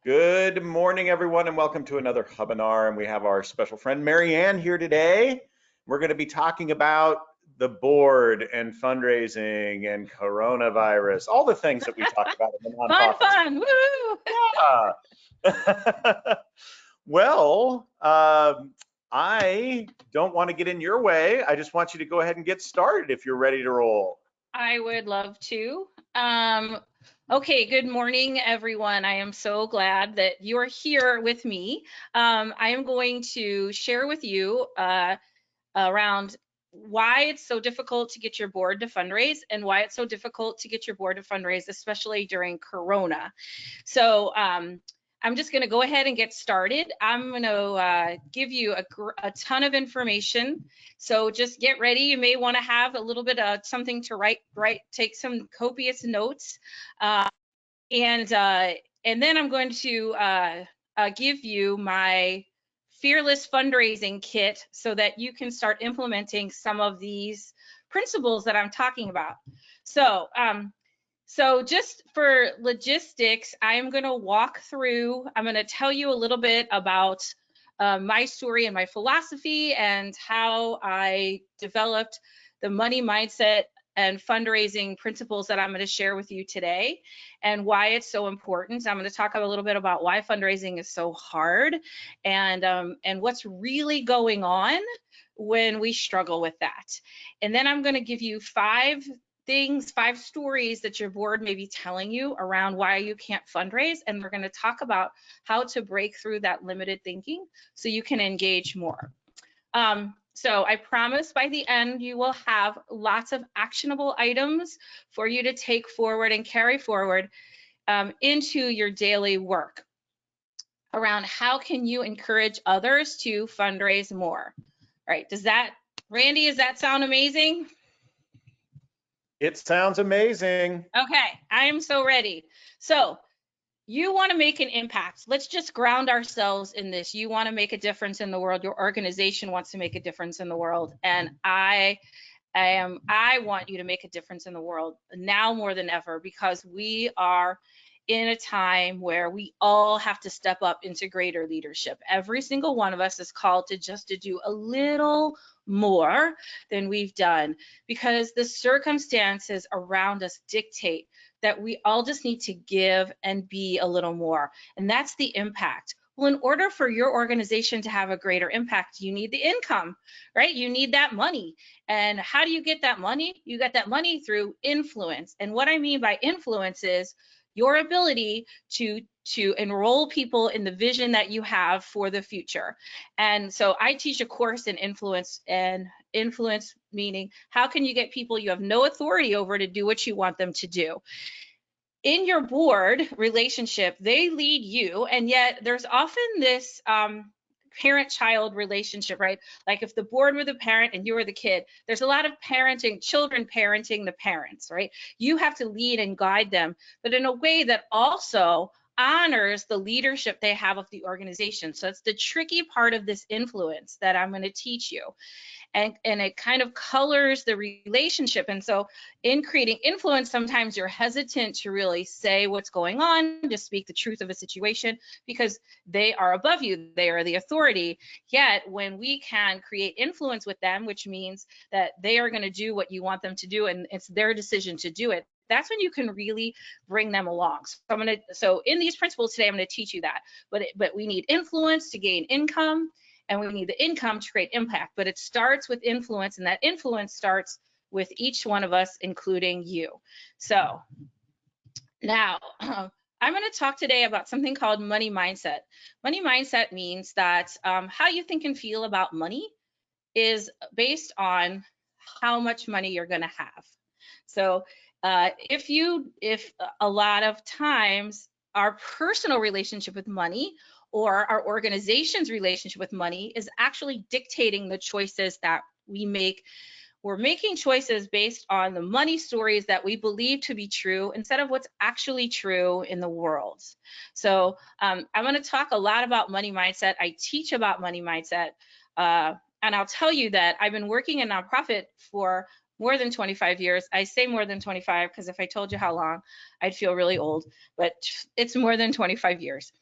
Good morning, everyone, and welcome to another webinar. And we have our special friend Maryanne here today. We're going to be talking about the board and fundraising and coronavirus, all the things that we talk about in the nonprofit. Fun, woo! Yeah. Well, I don't want to get in your way. I just want you to go ahead and get started if you're ready to roll. I would love to. Okay, good morning, everyone. I am so glad that you're here with me. I am going to share with you around why it's so difficult to get your board to fundraise and why it's so difficult to get your board to fundraise, especially during Corona. So I'm just going to go ahead and get started. I'm going to give you a ton of information. So just get ready. You may want to have a little bit of something to write, take some copious notes. And then I'm going to give you my fearless fundraising kit so that you can start implementing some of these principles that I'm talking about. So just for logistics, I'm going to walk through, I'm going to tell you a little bit about my story and my philosophy and how I developed the money mindset and fundraising principles that I'm going to share with you today and why it's so important. I'm going to talk a little bit about why fundraising is so hard and what's really going on when we struggle with that. And then I'm going to give you five stories that your board may be telling you around why you can't fundraise. And we're going to talk about how to break through that limited thinking so you can engage more. So I promise by the end, you will have lots of actionable items for you to take forward and carry forward into your daily work around how can you encourage others to fundraise more. All right, Randy, does that sound amazing? It sounds amazing. Okay, I am so ready. So you want to make an impact. Let's just ground ourselves in this. You want to make a difference in the world. Your organization wants to make a difference in the world. And I want you to make a difference in the world now more than ever, because we are in a time where we all have to step up into greater leadership. Every single one of us is called to do a little more than we've done, because the circumstances around us dictate that we all just need to give and be a little more. And that's the impact. Well, in order for your organization to have a greater impact, you need the income, right? You need that money. And how do you get that money? You get that money through influence. And what I mean by influence is your ability to enroll people in the vision that you have for the future. And so I teach a course in influence, and influence meaning how can you get people you have no authority over to do what you want them to do. In your board relationship, they lead you, and yet there's often this parent-child relationship, right? Like if the board were the parent and you were the kid, there's a lot of children parenting the parents, right? You have to lead and guide them, but in a way that also honors the leadership they have of the organization. So it's the tricky part of this influence that I'm going to teach you. And it kind of colors the relationship. And so in creating influence, sometimes you're hesitant to really say what's going on, to speak the truth of a situation, because they are above you, they are the authority. Yet when we can create influence with them, which means that they are going to do what you want them to do, and it's their decision to do it, that's when you can really bring them along. So in these principles today, I'm going to teach you that. But we need influence to gain income, and we need the income to create impact. But it starts with influence, and that influence starts with each one of us, including you. So now I'm going to talk today about something called money mindset. Money mindset means that how you think and feel about money is based on how much money you're going to have. So if a lot of times our personal relationship with money or our organization's relationship with money is actually dictating the choices that we make. We're making choices based on the money stories that we believe to be true instead of what's actually true in the world. So I'm going to talk a lot about money mindset. I teach about money mindset, and I'll tell you that I've been working in nonprofit for more than 25 years. I say more than 25 because if I told you how long, I'd feel really old, but it's more than 25 years.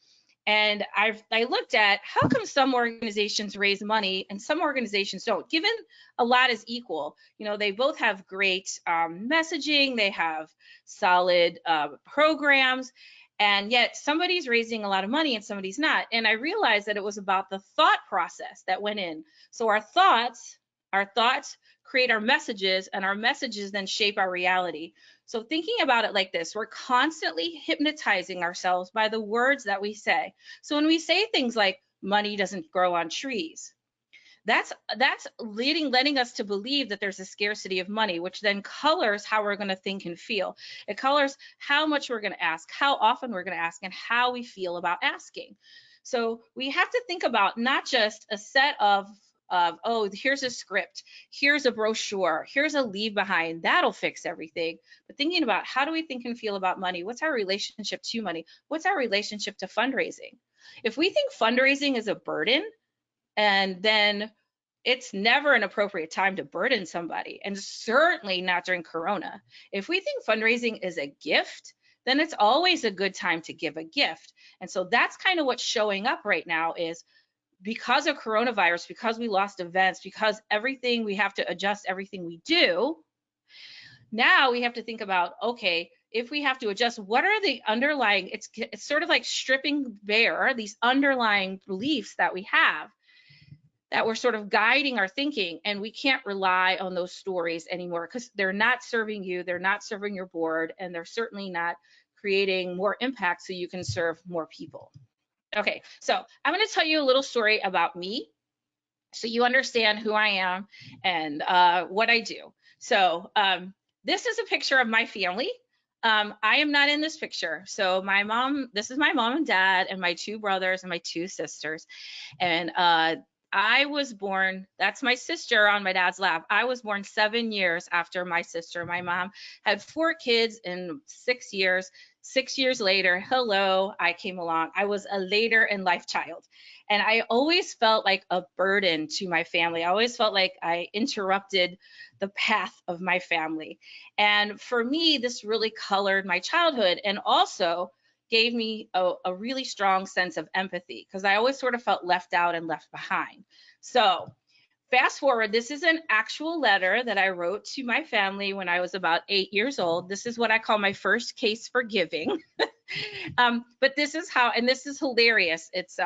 And I looked at how come some organizations raise money and some organizations don't, given a lot is equal. You know, they both have great messaging, they have solid programs, and yet somebody's raising a lot of money and somebody's not. And I realized that it was about the thought process that went in. So our thoughts create our messages, and our messages then shape our reality. So thinking about it like this, we're constantly hypnotizing ourselves by the words that we say. So when we say things like money doesn't grow on trees, that's letting us to believe that there's a scarcity of money, which then colors how we're going to think and feel. It colors how much we're going to ask, how often we're going to ask, and how we feel about asking. So we have to think about not just a set of oh, here's a script, here's a brochure, here's a leave behind, that'll fix everything. But thinking about how do we think and feel about money? What's our relationship to money? What's our relationship to fundraising? If we think fundraising is a burden, and then it's never an appropriate time to burden somebody, and certainly not during Corona. If we think fundraising is a gift, then it's always a good time to give a gift. And so that's kind of what's showing up right now is because of coronavirus, because we lost events, because everything, we have to adjust everything we do. Now we have to think about, okay, if we have to adjust, what are the underlying, it's sort of like stripping bare these underlying beliefs that we have that we're sort of guiding our thinking, and we can't rely on those stories anymore because they're not serving you, they're not serving your board, and they're certainly not creating more impact so you can serve more people. Okay, so I'm going to tell you a little story about me so you understand who I am and what I do. So this is a picture of my family. I am not in this picture. So my mom, this is my mom and dad and my two brothers and my two sisters. And I was born, that's my sister on my dad's lap. I was born 7 years after my sister. My mom had 4 kids in 6 years. 6 years later, hello, I came along. I was a later in life child. And I always felt like a burden to my family. I always felt like I interrupted the path of my family. And for me, this really colored my childhood and also gave me a really strong sense of empathy because I always sort of felt left out and left behind. So fast forward, this is an actual letter that I wrote to my family when I was about 8 years old. This is what I call my first case for giving. But this is how, and this is hilarious. It's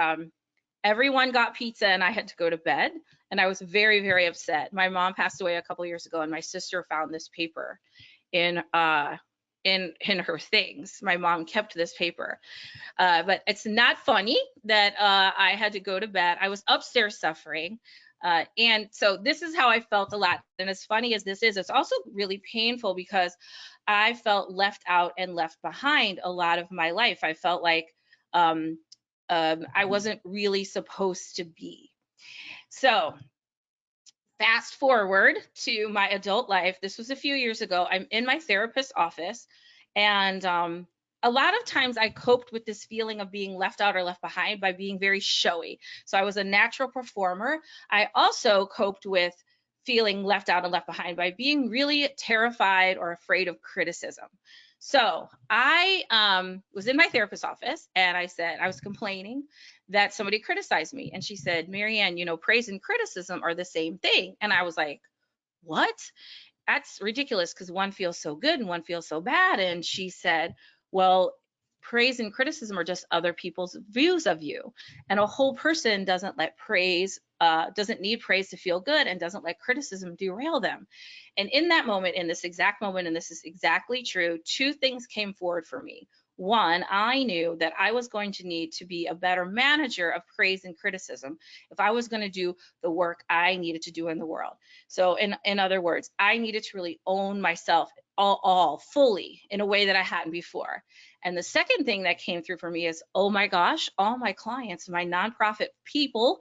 everyone got pizza and I had to go to bed. And I was very, very upset. My mom passed away a couple years ago and my sister found this paper in her things. My mom kept this paper. But it's not funny that I had to go to bed. I was upstairs suffering. And so this is how I felt a lot. And as funny as this is, it's also really painful because I felt left out and left behind a lot of my life. I felt like I wasn't really supposed to be. So fast forward to my adult life. This was a few years ago. I'm in my therapist's office, and a lot of times I coped with this feeling of being left out or left behind by being very showy. So I was a natural performer. I also coped with feeling left out and left behind by being really terrified or afraid of criticism. So I was in my therapist's office and I said, I was complaining that somebody criticized me. And she said, Maryanne, you know, praise and criticism are the same thing. And I was like, what? That's ridiculous because one feels so good and one feels so bad. And she said, well, praise and criticism are just other people's views of you. And a whole person doesn't let praise, doesn't need praise to feel good and doesn't let criticism derail them. And in that moment, in this exact moment, and this is exactly true, 2 things came forward for me. One, I knew that I was going to need to be a better manager of praise and criticism if I was going to do the work I needed to do in the world. So in other words, I needed to really own myself all fully in a way that I hadn't before. And the second thing that came through for me is, oh my gosh, all my clients, my nonprofit people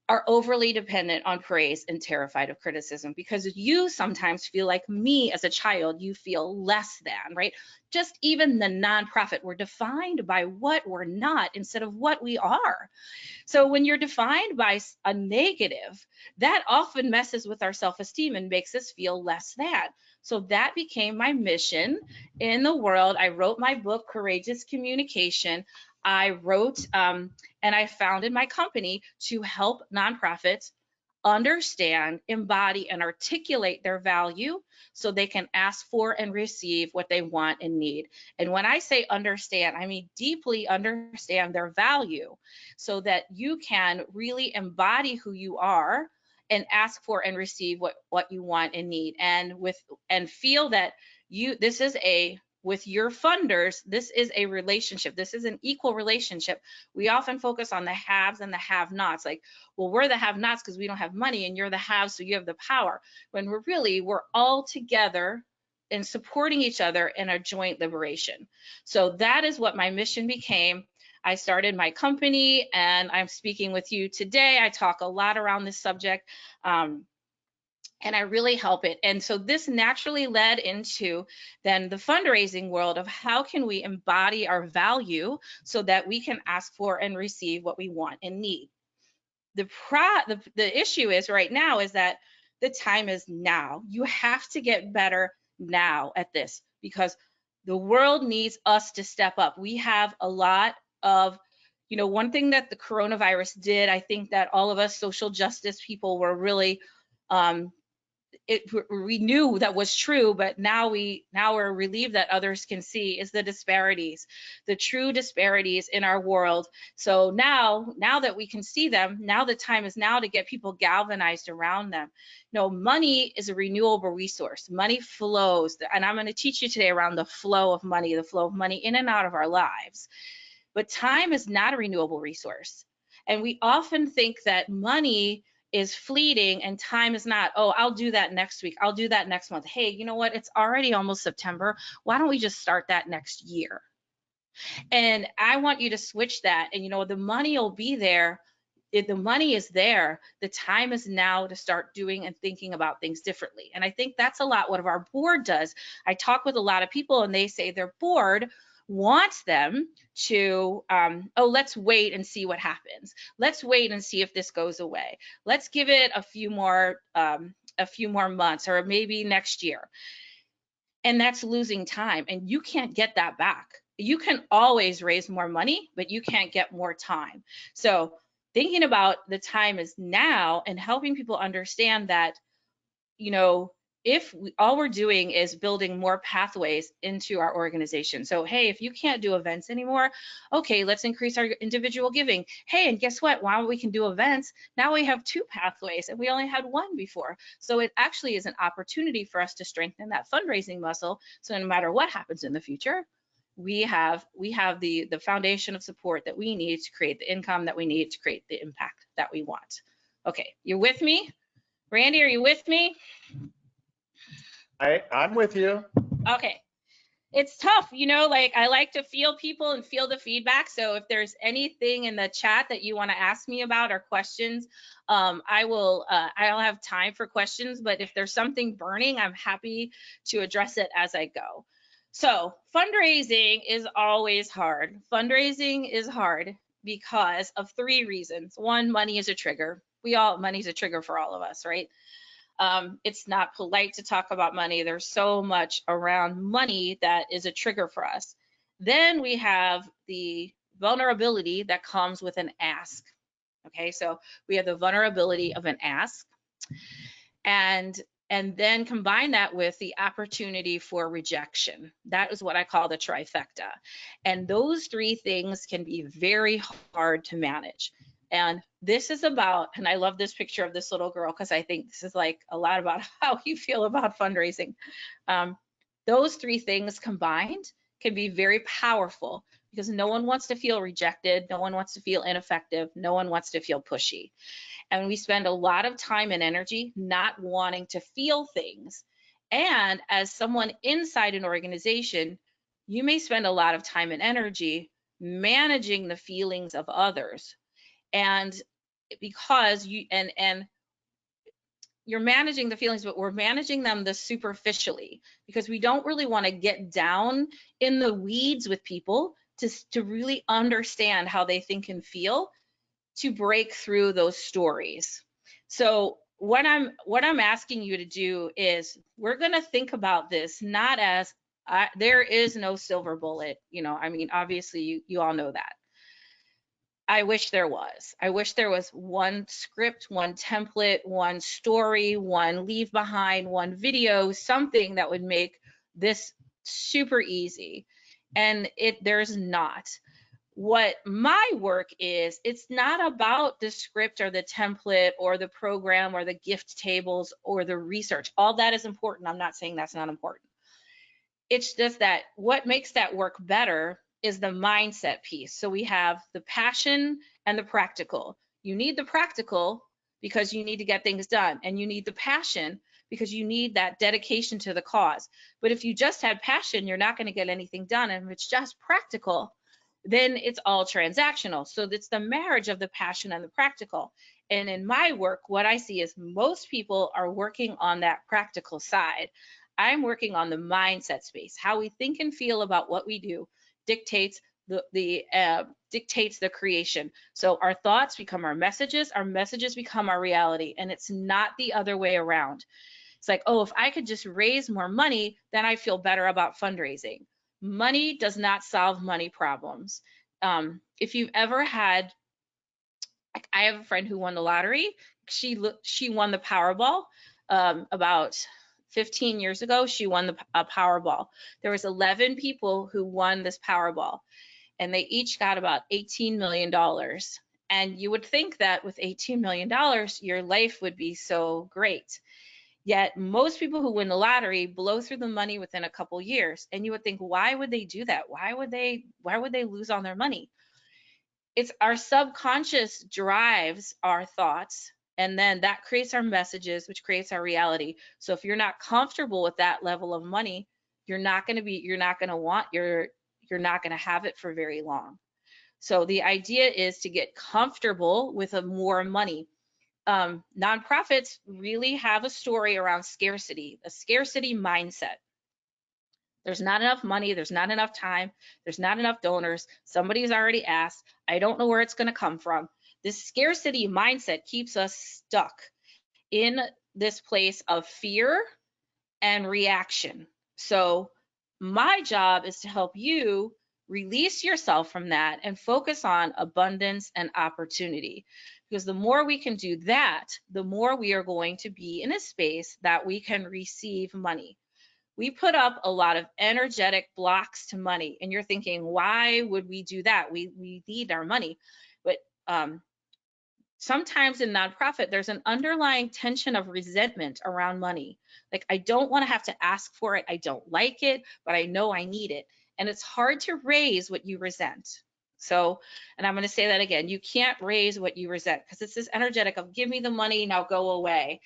are overly dependent on praise and terrified of criticism, because you sometimes feel like me as a child, you feel less than, right? Just even the nonprofit, we're defined by what we're not instead of what we are. So when you're defined by a negative, that often messes with our self-esteem and makes us feel less than. So that became my mission in the world. I wrote my book, Courageous Communication. I wrote and I founded my company to help nonprofits understand, embody, and articulate their value so they can ask for and receive what they want and need. And when I say understand, I mean deeply understand their value so that you can really embody who you are and ask for and receive what you want and need. And feel that this is with your funders, this is a relationship. This is an equal relationship. We often focus on the haves and the have-nots. Like, well, we're the have-nots because we don't have money, and you're the haves, so you have the power. When we're all together and supporting each other in a joint liberation. So that is what my mission became. I started my company, and I'm speaking with you today. I talk a lot around this subject. And I really help it. And so this naturally led into then the fundraising world of how can we embody our value so that we can ask for and receive what we want and need. The issue is right now is that the time is now. You have to get better now at this because the world needs us to step up. We have a lot of, one thing that the coronavirus did, I think that all of us social justice people were really we knew that was true, but now we're relieved that others can see is the disparities, the true disparities in our world. So now that we can see them, now the time is now to get people galvanized around them. Money is a renewable resource. Money flows, and I'm going to teach you today around the flow of money in and out of our lives. But time is not a renewable resource. And we often think that money is fleeting and time is not. Oh, I'll do that next week. I'll do that next month. Hey, you know what? It's already almost September. Why don't we just start that next year? And I want you to switch that. And the money will be there. If the money is there, the time is now to start doing and thinking about things differently. And I think that's a lot what our board does. I talk with a lot of people and they say their board wants them to, let's wait and see what happens. Let's wait and see if this goes away. Let's give it a few more months or maybe next year. And that's losing time, and you can't get that back. You can always raise more money, but you can't get more time. So thinking about the time is now and helping people understand that, if all we're doing is building more pathways into our organization. So, hey, if you can't do events anymore, okay, let's increase our individual giving. Hey, and guess what? While we can do events, now we have 2 pathways and we only had 1 before. So it actually is an opportunity for us to strengthen that fundraising muscle. So no matter what happens in the future, we have the foundation of support that we need to create the income that we need to create the impact that we want. Okay, you're with me? Randy, are you with me? I'm with you. Okay. It's tough, like I like to feel people and feel the feedback. So if there's anything in the chat that you want to ask me about or questions, I'll have time for questions, but if there's something burning, I'm happy to address it as I go. So fundraising is always hard. Fundraising is hard because of 3 reasons. 1, money is a trigger. Money's a trigger for all of us, right? It's not polite to talk about money. There's so much around money that is a trigger for us. Then we have the vulnerability that comes with an ask. Okay, so we have the vulnerability of an ask, and then combine that with the opportunity for rejection. That is what I call the trifecta. And those 3 things can be very hard to manage. And this is about, and I love this picture of this little girl because I think this is like a lot about how you feel about fundraising. Those 3 things combined can be very powerful because no one wants to feel rejected. No one wants to feel ineffective. No one wants to feel pushy. And we spend a lot of time and energy not wanting to feel things. And as someone inside an organization, you may spend a lot of time and energy managing the feelings of others. And because and you're managing the feelings, but we're managing them the superficially, because we don't really want to get down in the weeds with people to really understand how they think and feel, to break through those stories. So what I'm asking you to do is, we're going to think about this not as there is no silver bullet. I mean, obviously you all know that. I wish there was. I wish there was one script, one template, one story, one leave behind, one video, something that would make this super easy. And there's not. What my work is, it's not about the script or the template or the program or the gift tables or the research. All that is important. I'm not saying that's not important. It's just that what makes that work better is the mindset piece. So we have the passion and the practical. You need the practical because you need to get things done, and you need the passion because you need that dedication to the cause. But if you just had passion, you're not going to get anything done. And if it's just practical, then it's all transactional. So it's the marriage of the passion and the practical. And in my work, what I see is most people are working on that practical side. I'm working on the mindset space. How we think and feel about what we do dictates dictates the creation. So our thoughts become our messages become our reality, and it's not the other way around. It's like, oh, if I could just raise more money, then I feel better about fundraising. Money does not solve money problems. If you've ever had, I have a friend who won the lottery. She won the Powerball about 15 years ago. She won the Powerball. There was 11 people who won this Powerball, and they each got about $18 million. And you would think that with $18 million, your life would be so great. Yet most people who win the lottery blow through the money within a couple years. And you would think, why would they do that? Why would they lose all their money? It's our subconscious drives our thoughts, and then that creates our messages, which creates our reality. So if you're not comfortable with that level of money, you're not going to have it for very long. So the idea is to get comfortable with more money. Nonprofits really have a story around scarcity, a scarcity mindset. There's not enough money, there's not enough time, there's not enough donors, somebody's already asked, I don't know where it's going to come from. This scarcity mindset keeps us stuck in this place of fear and reaction. So my job is to help you release yourself from that and focus on abundance and opportunity. Because the more we can do that, the more we are going to be in a space that we can receive money. We put up a lot of energetic blocks to money, and you're thinking, why would we do that? We need our money. But sometimes in nonprofit, there's an underlying tension of resentment around money. Like, I don't want to have to ask for it. I don't like it, but I know I need it. And it's hard to raise what you resent. So, and I'm going to say that again, you can't raise what you resent, because it's this energetic of give me the money, now go away,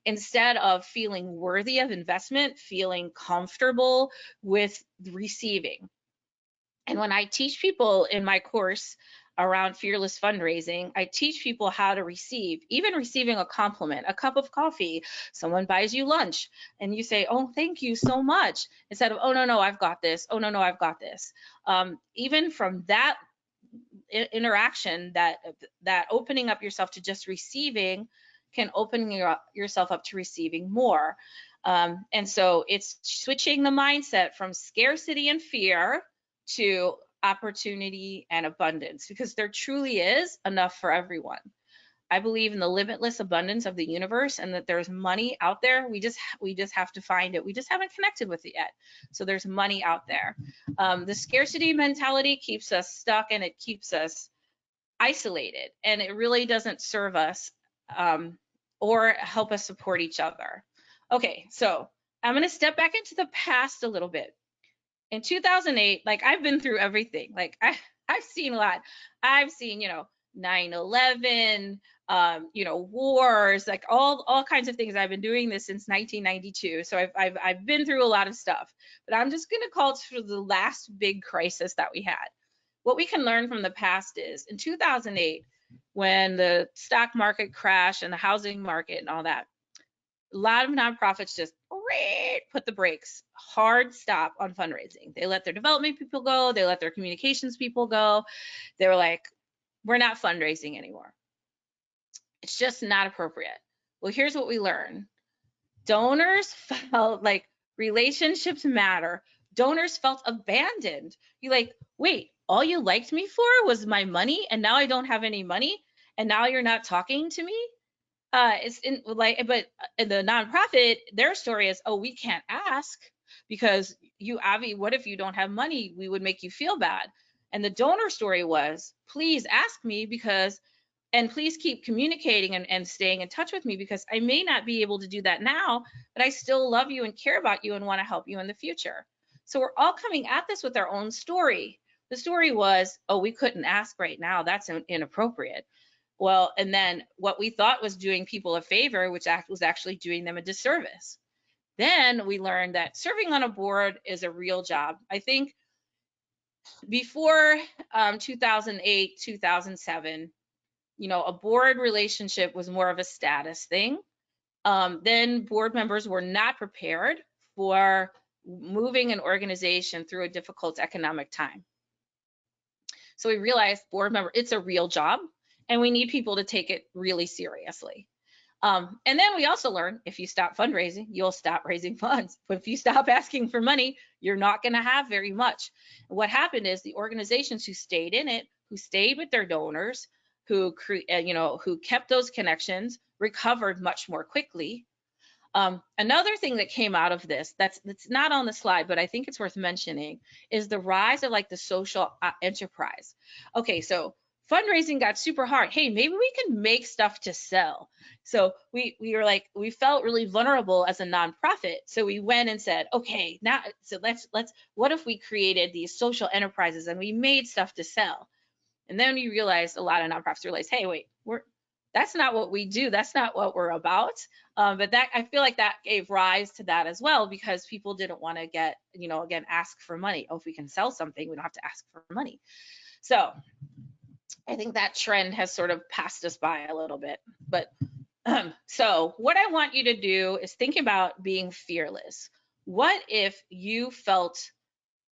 instead of feeling worthy of investment, feeling comfortable with receiving. And when I teach people in my course around fearless fundraising, I teach people how to receive, even receiving a compliment, a cup of coffee, someone buys you lunch, and you say, oh, thank you so much, instead of, oh, no, I've got this. Oh, no, I've got this. Even from that interaction, that opening up yourself to just receiving can open yourself up to receiving more. And so it's switching the mindset from scarcity and fear to opportunity and abundance, because there truly is enough for everyone. I believe in the limitless abundance of the universe, and that there's money out there. We just have to find it. We just haven't connected with it yet. So there's money out there. The scarcity mentality keeps us stuck, and it keeps us isolated, and it really doesn't serve us or help us support each other. Okay, so I'm going to step back into the past a little bit. In 2008, like, I've been through everything. Like, I've seen a lot. I've seen, 9/11, wars, like all kinds of things. I've been doing this since 1992. So I've been through a lot of stuff, but I'm just going to call it for the last big crisis that we had. What we can learn from the past is in 2008, when the stock market crashed and the housing market and all that, a lot of nonprofits just put the brakes, hard stop on fundraising. They let their development people go. They let their communications people go. They were like, we're not fundraising anymore. It's just not appropriate. Well, here's what we learned. Donors felt like relationships matter. Donors felt abandoned. You're like, wait, all you liked me for was my money, and now I don't have any money, and now you're not talking to me? It's in like, but the nonprofit, their story is, oh, we can't ask because what if you don't have money? We would make you feel bad. And the donor story was, please ask me and please keep communicating and staying in touch with me, because I may not be able to do that now, but I still love you and care about you and want to help you in the future. So we're all coming at this with our own story. The story was, oh, we couldn't ask right now. That's inappropriate. Well, and then what we thought was doing people a favor, which was actually doing them a disservice. Then we learned that serving on a board is a real job. I think before 2008, 2007, a board relationship was more of a status thing. Then board members were not prepared for moving an organization through a difficult economic time. So we realized it's a real job, and we need people to take it really seriously. And then we also learned, if you stop fundraising, you'll stop raising funds. But if you stop asking for money, you're not going to have very much. What happened is the organizations who stayed in it, who stayed with their donors, who kept those connections, recovered much more quickly. Another thing that came out of this that's not on the slide, but I think it's worth mentioning, is the rise of like the social enterprise. Okay, so fundraising got super hard. Hey, maybe we can make stuff to sell. So we were like, we felt really vulnerable as a nonprofit. So we went and said, okay, now so let's what if we created these social enterprises and we made stuff to sell? And then we realized, a lot of nonprofits realized, hey, wait, that's not what we do. That's not what we're about. But that, I feel like that gave rise to that as well, because people didn't want to get, again, ask for money. Oh, if we can sell something, we don't have to ask for money. So I think that trend has sort of passed us by a little bit. But so what I want you to do is think about being fearless. What if you felt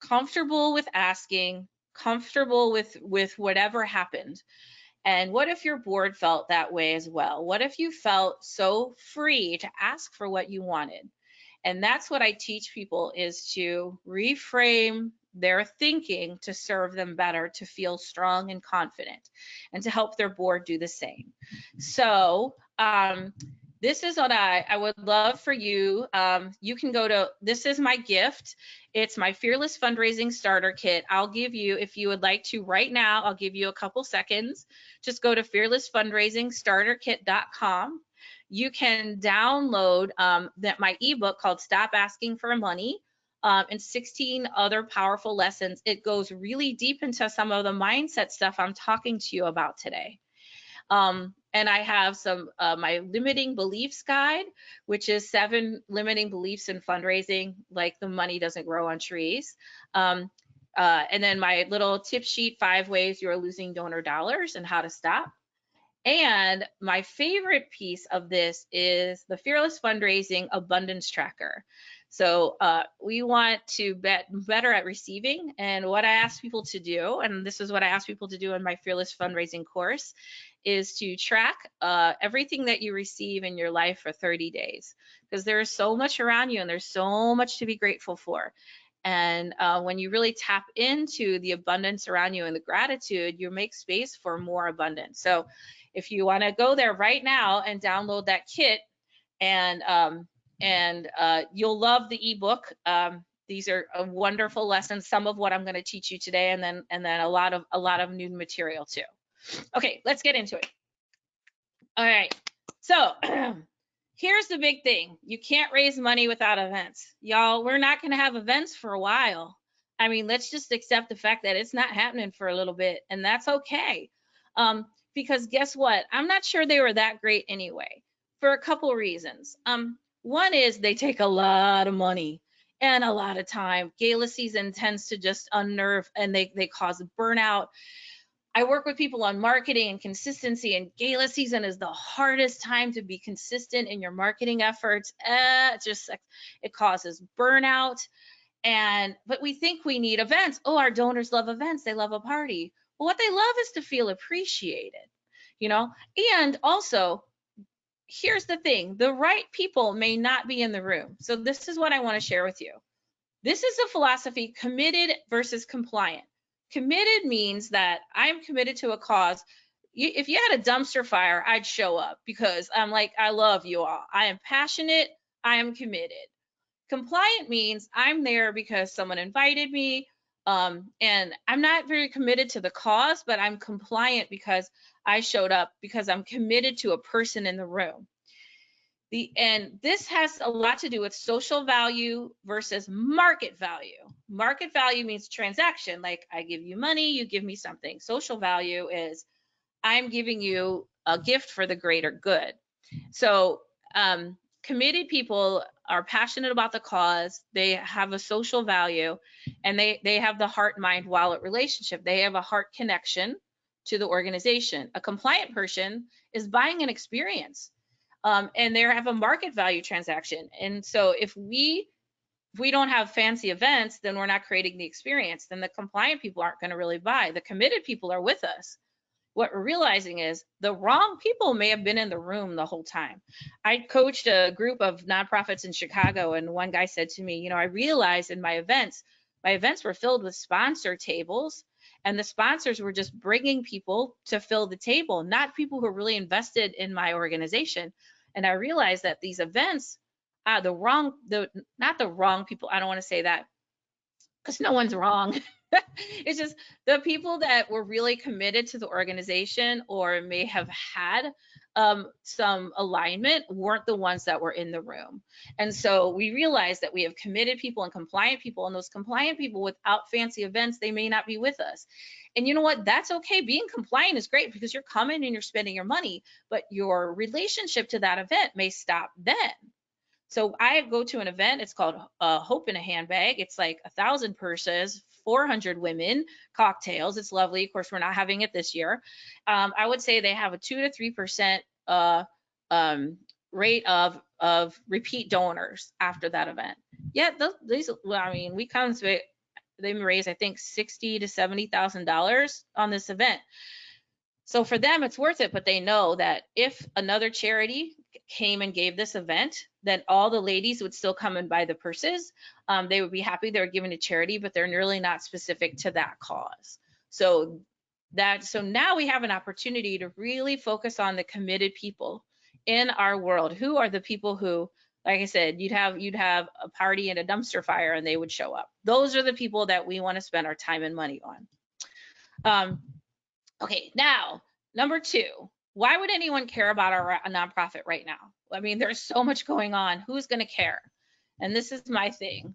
comfortable with asking, comfortable with whatever happened? And what if your board felt that way as well? What if you felt so free to ask for what you wanted? And that's what I teach people, is to reframe their thinking to serve them better, to feel strong and confident, and to help their board do the same. So this is what I would love for you. You can go to, this is my gift. It's my Fearless Fundraising Starter Kit. I'll give you, if you would like to right now, I'll give you a couple seconds. Just go to fearlessfundraisingstarterkit.com. You can download my ebook called Stop Asking for Money, and 16 other powerful lessons. It goes really deep into some of the mindset stuff I'm talking to you about today. And I have some my limiting beliefs guide, which is 7 limiting beliefs in fundraising, like the money doesn't grow on trees. And then my little tip sheet, 5 ways you're losing donor dollars and how to stop. And my favorite piece of this is the Fearless Fundraising Abundance Tracker. So we want to get better at receiving. And what I ask people to do, and this is what I ask people to do in my Fearless Fundraising course, is to track everything that you receive in your life for 30 days. Because there's so much around you and there's so much to be grateful for. And when you really tap into the abundance around you and the gratitude, you make space for more abundance. So if you want to go there right now and download that kit, and you'll love the ebook. These are wonderful lessons, some of what I'm going to teach you today, and then a lot of new material too. Okay, let's get into it. All right, so here's the big thing. You can't raise money without events. Y'all, we're not going to have events for a while. I mean, let's just accept the fact that it's not happening for a little bit, and that's okay. Because guess what? I'm not sure they were that great anyway, for a couple reasons. One is they take a lot of money and a lot of time. Gala season tends to just unnerve, and they cause burnout. I work with people on marketing and consistency, and gala season is the hardest time to be consistent in your marketing efforts. It causes burnout. But we think we need events. Oh, our donors love events. They love a party. Well, what they love is to feel appreciated, you know? And also, here's the thing, the right people may not be in the room. So this is what I want to share with you. This is a philosophy, committed versus compliant. Committed means that I'm committed to a cause. If you had a dumpster fire, I'd show up because I'm like, I love you all. I am passionate. I am committed. Compliant means I'm there because someone invited me, and I'm not very committed to the cause, but I'm compliant because I showed up, because I'm committed to a person in the room. And this has a lot to do with social value versus market value. Market value means transaction, like I give you money, you give me something. Social value is I'm giving you a gift for the greater good. So committed people are passionate about the cause. They have a social value, and they have the heart, mind, wallet relationship. They have a heart connection to the organization. A compliant person is buying an experience, and they have a market value transaction. And so if we don't have fancy events, then we're not creating the experience. Then the compliant people aren't going to really buy. The committed people are with us. What we're realizing is the wrong people may have been in the room the whole time. I coached a group of nonprofits in Chicago, and one guy said to me, I realized in my events were filled with sponsor tables, and the sponsors were just bringing people to fill the table, not people who are really invested in my organization. And I realized that these events, not the wrong people, I don't want to say that, because no one's wrong. It's just the people that were really committed to the organization or may have had some alignment weren't the ones that were in the room. And so we realized that we have committed people and compliant people, and those compliant people without fancy events, they may not be with us. And you know what? That's okay. Being compliant is great because you're coming and you're spending your money, but your relationship to that event may stop then. So I go to an event, it's called Hope in a Handbag. It's like 1,000 purses, 400 women, cocktails. It's lovely. Of course, we're not having it this year. I would say they have a 2 to 3% rate of repeat donors after that event. Yeah, we come to they raise, I think, $60,000 to $70,000 on this event. So for them, it's worth it, but they know that if another charity came and gave this event, then all the ladies would still come and buy the purses. They would be happy they were given to charity, but they're really not specific to that cause. So now we have an opportunity to really focus on the committed people in our world. Who are the people who, like I said, you'd have a party and a dumpster fire and they would show up. Those are the people that we want to spend our time and money on. Okay, now, number 2, why would anyone care about a nonprofit right now? I mean, there's so much going on. Who's going to care? And this is my thing.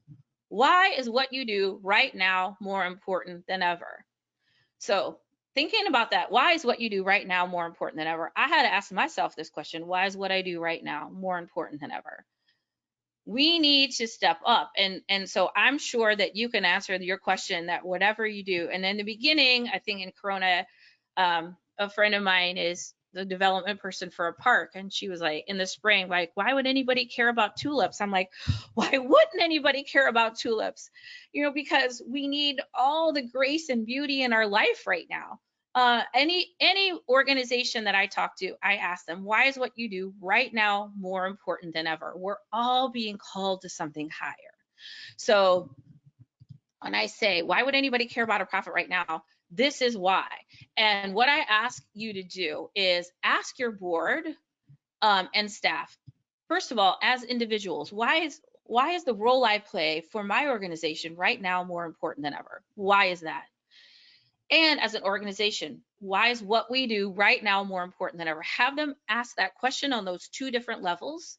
Why is what you do right now more important than ever? So thinking about that, why is what you do right now more important than ever? I had to ask myself this question. Why is what I do right now more important than ever? We need to step up. And so I'm sure that you can answer your question that whatever you do. And in the beginning, I think in Corona, a friend of mine is the development person for a park, and she was like, in the spring, like, why would anybody care about tulips? I'm like, why wouldn't anybody care about tulips? Because we need all the grace and beauty in our life right now. Any organization that I talk to, I ask them, why is what you do right now more important than ever? We're all being called to something higher. So when I say, why would anybody care about a profit right now? This is why. And what I ask you to do is ask your board and staff, first of all, as individuals, why is the role I play for my organization right now more important than ever? Why is that? And as an organization, why is what we do right now more important than ever? Have them ask that question on those 2 different levels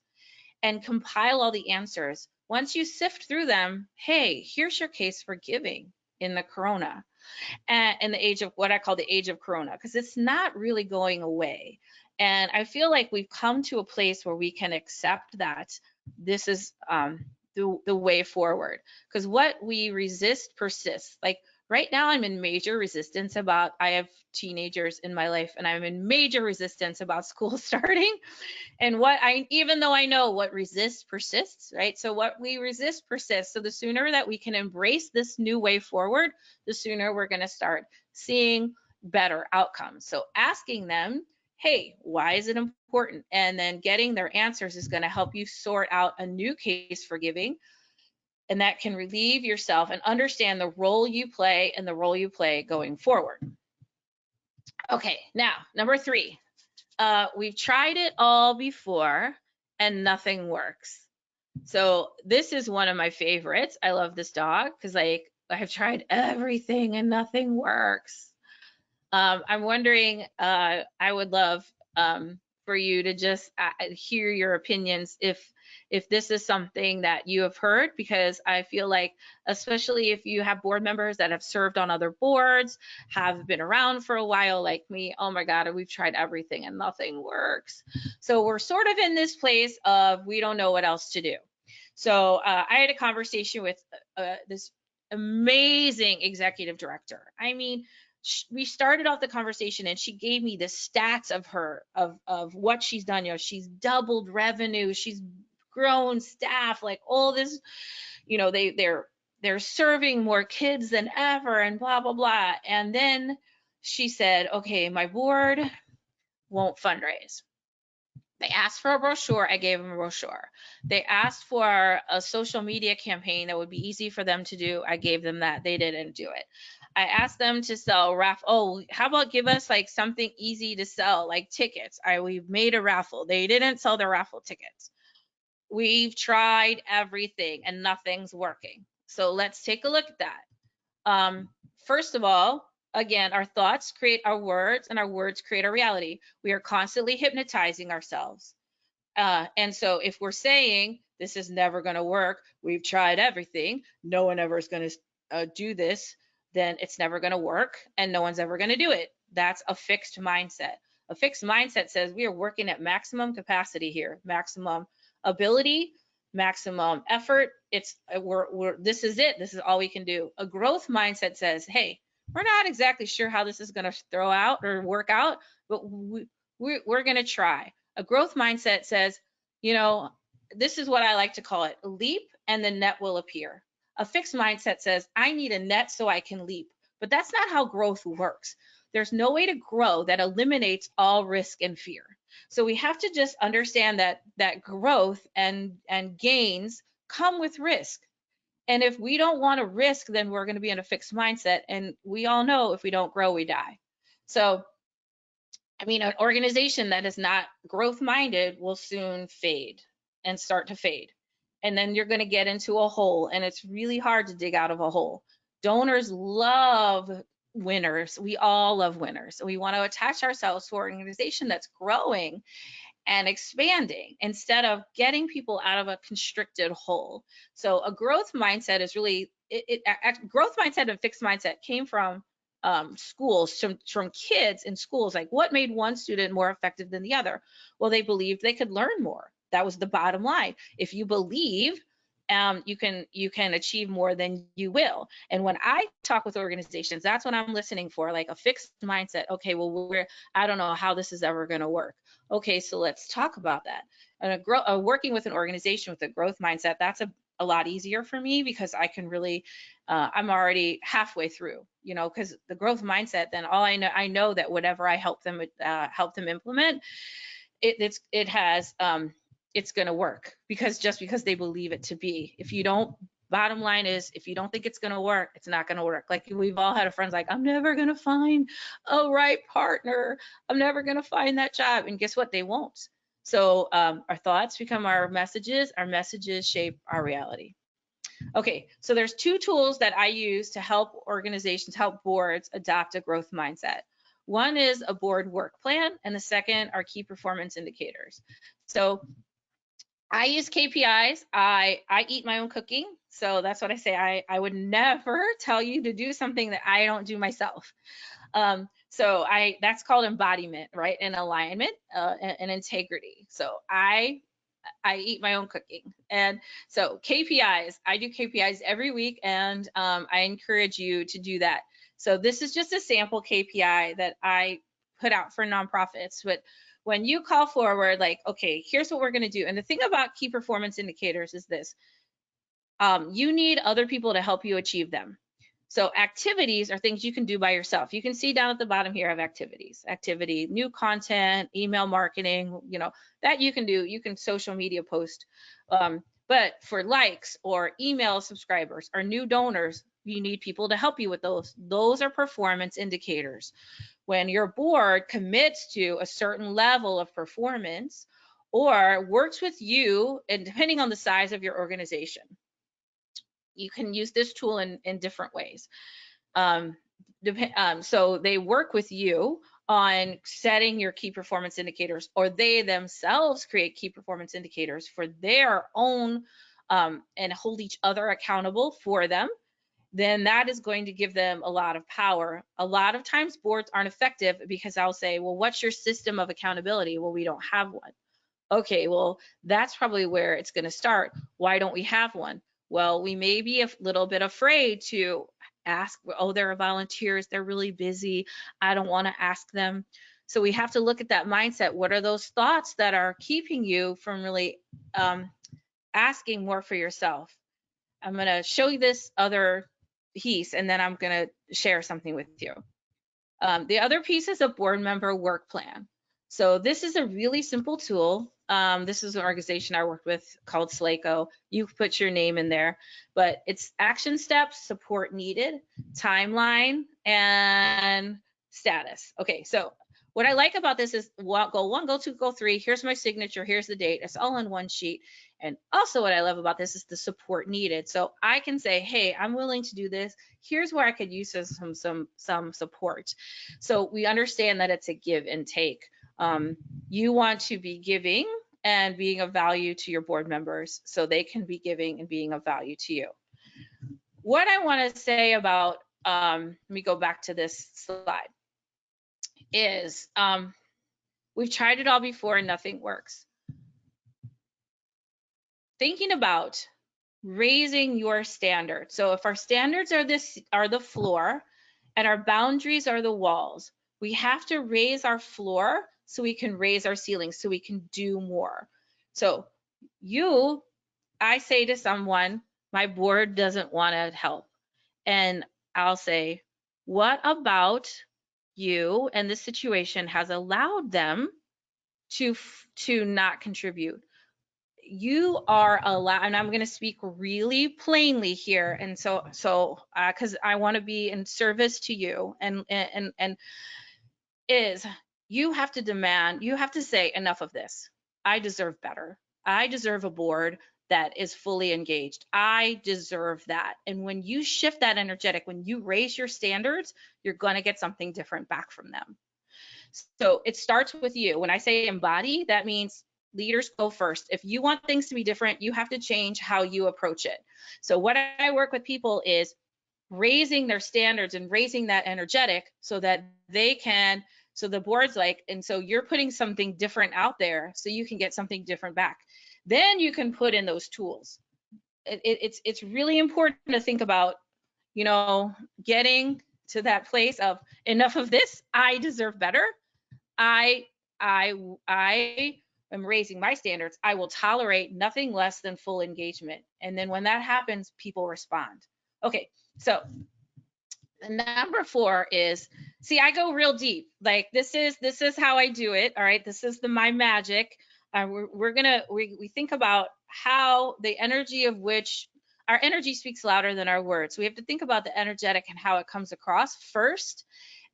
and compile all the answers. Once you sift through them, hey, here's your case for giving in the Corona. And in the age of what I call the age of Corona, because it's not really going away. And I feel like we've come to a place where we can accept that this is the way forward, because what we resist persists. Like Right now, I'm in major resistance about, I have teenagers in my life, and I'm in major resistance about school starting. And even though I know what resists persists, right? So what we resist persists. So the sooner that we can embrace this new way forward, the sooner we're going to start seeing better outcomes. So asking them, hey, why is it important? And then getting their answers is going to help you sort out a new case for giving. And that can relieve yourself and understand the role you play and the role you play going forward. Okay, now, number 3. We've tried it all before and nothing works. So this is one of my favorites. I love this dog because I've tried everything and nothing works. I'm wondering, I would love for you to just hear your opinions if this is something that you have heard, because I feel like, especially if you have board members that have served on other boards, have been around for a while like me, oh my God, we've tried everything and nothing works. So we're sort of in this place of we don't know what else to do. So I had a conversation with this amazing executive director. I mean, we started off the conversation and she gave me the stats of her of what she's done. You know, she's doubled revenue, she's grown staff, like all this, you know, they're serving more kids than ever and blah blah blah. And then she said, okay, my board won't fundraise. They asked for a brochure, I gave them a brochure. They asked for a social media campaign that would be easy for them to do, I gave them that. They didn't do it. I asked them to sell raffle. Oh, how about give us like something easy to sell, like tickets? We've made a raffle. They didn't sell their raffle tickets. We've tried everything and nothing's working. So let's take a look at that. First of all, again, our thoughts create our words and our words create our reality. We are constantly hypnotizing ourselves. And so if we're saying this is never going to work, we've tried everything, no one ever is going to do this, then it's never going to work and no one's ever going to do it. That's a fixed mindset. A fixed mindset says we are working at maximum capacity here, maximum ability, maximum effort. This is it. This is all we can do. A growth mindset says, hey, we're not exactly sure how this is going to throw out or work out, but we're going to try. A growth mindset says, you know, this is what I like to call it, leap and the net will appear. A fixed mindset says, I need a net so I can leap. But that's not how growth works. There's no way to grow that eliminates all risk and fear. So we have to just understand that growth and gains come with risk. And if we don't want to risk, then we're going to be in a fixed mindset. And we all know if we don't grow, we die. So I mean, an organization that is not growth minded will soon fade and start to fade. And then you're going to get into a hole, and it's really hard to dig out of a hole. Donors love winners. We all love winners. We want to attach ourselves to an organization that's growing and expanding instead of getting people out of a constricted hole. So a growth mindset is really, growth mindset and fixed mindset came from schools, from kids in schools. Like, what made one student more effective than the other? Well, they believed they could learn more. That was the bottom line. If you believe, you can achieve more than you will. And when I talk with organizations, that's what I'm listening for, like a fixed mindset. Okay, well, I don't know how this is ever going to work. Okay, so let's talk about that. And working with an organization with a growth mindset, that's a lot easier for me, because I can really, I'm already halfway through, you know, because the growth mindset, then all I know that whatever I help them implement, it's going to work, because they believe it to be. If you don't, bottom line is, if you don't think it's going to work, it's not going to work. Like, we've all had a friend like, I'm never going to find a right partner. I'm never going to find that job. And guess what? They won't. So our thoughts become our messages shape our reality. Okay, so there's 2 tools that I use to help organizations, help boards adopt a growth mindset. One is a board work plan, and the second are key performance indicators. So I use KPIs. I eat my own cooking. So that's what I say. I would never tell you to do something that I don't do myself. That's called embodiment, right? And alignment and integrity. So I I eat my own cooking. And so KPIs, I do KPIs every week, and I encourage you to do that. So this is just a sample KPI that I put out for nonprofits. But when you call forward, like, okay, here's what we're going to do. And the thing about key performance indicators is this: you need other people to help you achieve them. So activities are things you can do by yourself. You can see down at the bottom here of activities, new content, email marketing, that you can do. You can social media post. But for likes or email subscribers or new donors, you need people to help you with those. Those are performance indicators. When your board commits to a certain level of performance or works with you, and depending on the size of your organization, you can use this tool in different ways. So they work with you on setting your key performance indicators, or they themselves create key performance indicators for their own and hold each other accountable for them. Then that is going to give them a lot of power. A lot of times boards aren't effective because I'll say, well, what's your system of accountability? Well, we don't have one. Okay, well, that's probably where it's going to start. Why don't we have one? Well, we may be a little bit afraid to ask. Oh, they're volunteers, they're really busy, I don't want to ask them. So we have to look at that mindset. What are those thoughts that are keeping you from really asking more for yourself? I'm going to show you this other piece, and then I'm going to share something with you. The other piece is a board member work plan. So this is a really simple tool. This is an organization I worked with called Slaco. You put your name in there, but it's action steps, support needed, timeline, and status. Okay, so what I like about this is goal 1, goal 2, goal 3. Here's my signature. Here's the date. It's all in one sheet. And also what I love about this is the support needed. So I can say, hey, I'm willing to do this. Here's where I could use some support. So we understand that it's a give and take. You want to be giving and being of value to your board members so they can be giving and being of value to you. What I want to say about, let me go back to this slide, is we've tried it all before and nothing works. Thinking about raising your standard. So if our standards are the floor and our boundaries are the walls, we have to raise our floor so we can raise our ceiling, so we can do more. So I say to someone, my board doesn't want to help. And I'll say, what about you and this situation has allowed them to not contribute? You are allowed, and I'm going to speak really plainly here, and so because I want to be in service to you, and is you have to demand, you have to say, enough of this. I deserve better. I deserve a board that is fully engaged. I deserve that. And when you shift that energetic, when you raise your standards, you're going to get something different back from them. So it starts with you. When I say embody, that means leaders go first. If you want things to be different, you have to change how you approach it. So what I work with people is raising their standards and raising that energetic so that they can, so the board's like, and so you're putting something different out there so you can get something different back. Then you can put in those tools. It's really important to think about, getting to that place of enough of this. I deserve better. I am raising my standards. I will tolerate nothing less than full engagement. And then when that happens, people respond. Okay, so the number 4 is, see, I go real deep. Like this is how I do it. All right, this is my magic. We think about how the energy of which our energy speaks louder than our words. We have to think about the energetic and how it comes across first,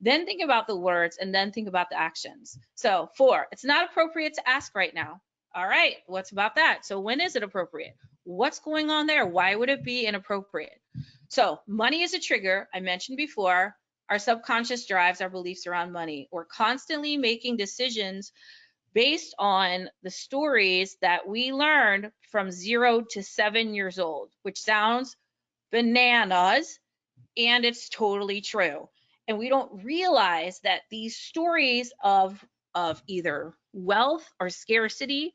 then think about the words, and then think about the actions. So 4, it's not appropriate to ask right now. All right, what's about that? So when is it appropriate? What's going on there? Why would it be inappropriate? So money is a trigger. I mentioned before, our subconscious drives our beliefs around money. We're constantly making decisions based on the stories that we learned from 0 to 7 years old, which sounds bananas, and it's totally true. And we don't realize that these stories of either wealth or scarcity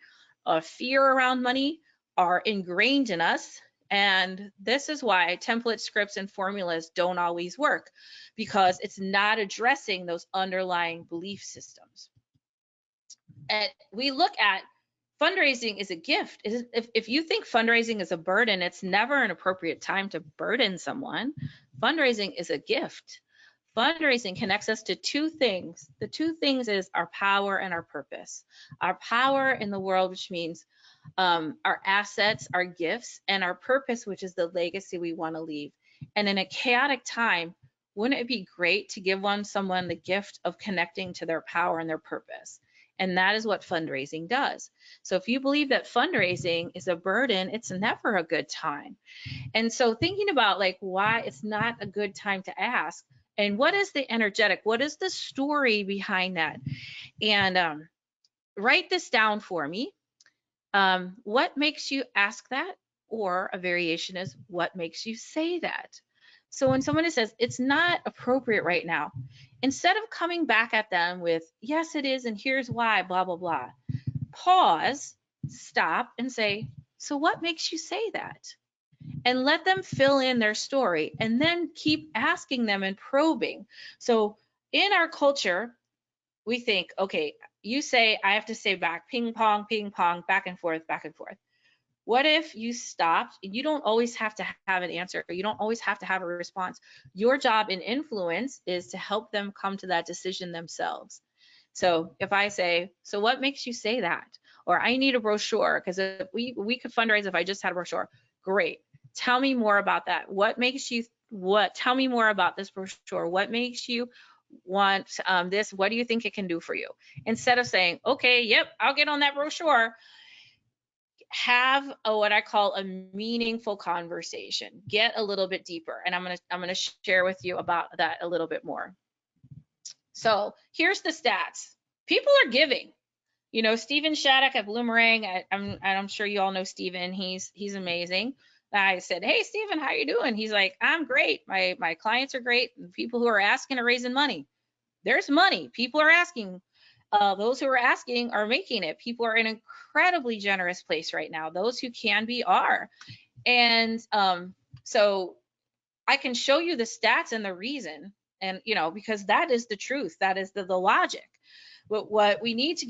fear around money are ingrained in us. And this is why template scripts and formulas don't always work, because it's not addressing those underlying belief systems. And we look at fundraising is a gift. If you think fundraising is a burden, it's never an appropriate time to burden someone. Fundraising is a gift. Fundraising connects us to two things. The two things is our power and our purpose. Our power in the world, which means our assets, our gifts, and our purpose, which is the legacy we want to leave. And in a chaotic time, wouldn't it be great to give someone the gift of connecting to their power and their purpose? And that is what fundraising does. So if you believe that fundraising is a burden, it's never a good time. And so thinking about like why it's not a good time to ask, and what is the energetic, what is the story behind that? And write this down for me. What makes you ask that? Or a variation is, what makes you say that? So when someone says it's not appropriate right now, instead of coming back at them with, yes, it is, and here's why, blah, blah, blah, pause, stop, and say, so what makes you say that? And let them fill in their story, and then keep asking them and probing. So in our culture, we think, okay, you say, I have to say back, ping pong, back and forth, back and forth. What if you stopped? You don't always have to have an answer. You don't always have to have a response. Your job in influence is to help them come to that decision themselves. So if I say, so what makes you say that? Or I need a brochure, because if we could fundraise if I just had a brochure. Great. Tell me more about that. What makes you, tell me more about this brochure. What makes you want this? What do you think it can do for you? Instead of saying, okay, yep, I'll get on that brochure. Have what I call a meaningful conversation. Get a little bit deeper, and I'm gonna share with you about that a little bit more. So here's the stats. People are giving. You know, Steven Shattuck at Bloomerang. I'm sure you all know Steven. He's amazing. I said, hey Steven, how you doing? He's like, I'm great. My clients are great. And people who are asking are raising money. There's money. People are asking. Those who are asking are making it. People are in an incredibly generous place right now. Those who can be are. And so I can show you the stats and the reason, and you know, because that is the truth. That is the logic. But what we need to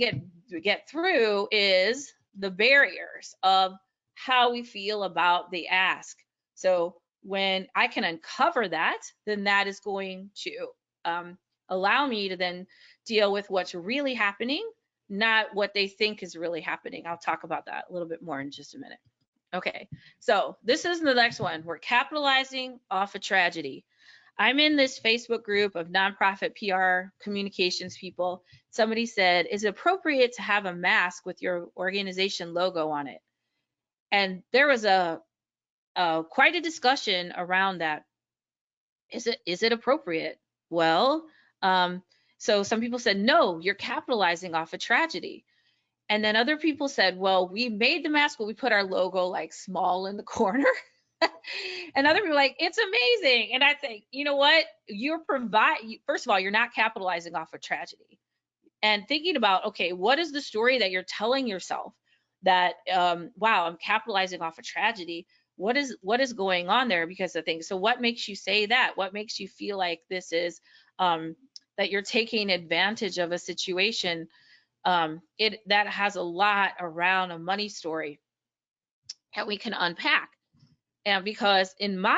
get through is the barriers of how we feel about the ask. So when I can uncover that, then that is going to allow me to then deal with what's really happening, not what they think is really happening. I'll talk about that a little bit more in just a minute. Okay, so this is the next one. We're capitalizing off a tragedy. I'm in this Facebook group of nonprofit PR communications people. Somebody said, is it appropriate to have a mask with your organization logo on it? And there was quite a discussion around that. Is it appropriate? Well, so some people said, no, you're capitalizing off a tragedy. And then other people said, well, we made the mask, but we put our logo like small in the corner. And other people are like, it's amazing. And I think, you know what? First of all, you're not capitalizing off a tragedy. And thinking about, okay, what is the story that you're telling yourself that, wow, I'm capitalizing off a tragedy. What is going on there because of things? So what makes you say that? What makes you feel like this is, that you're taking advantage of a situation? That has a lot around a money story that we can unpack. And because in my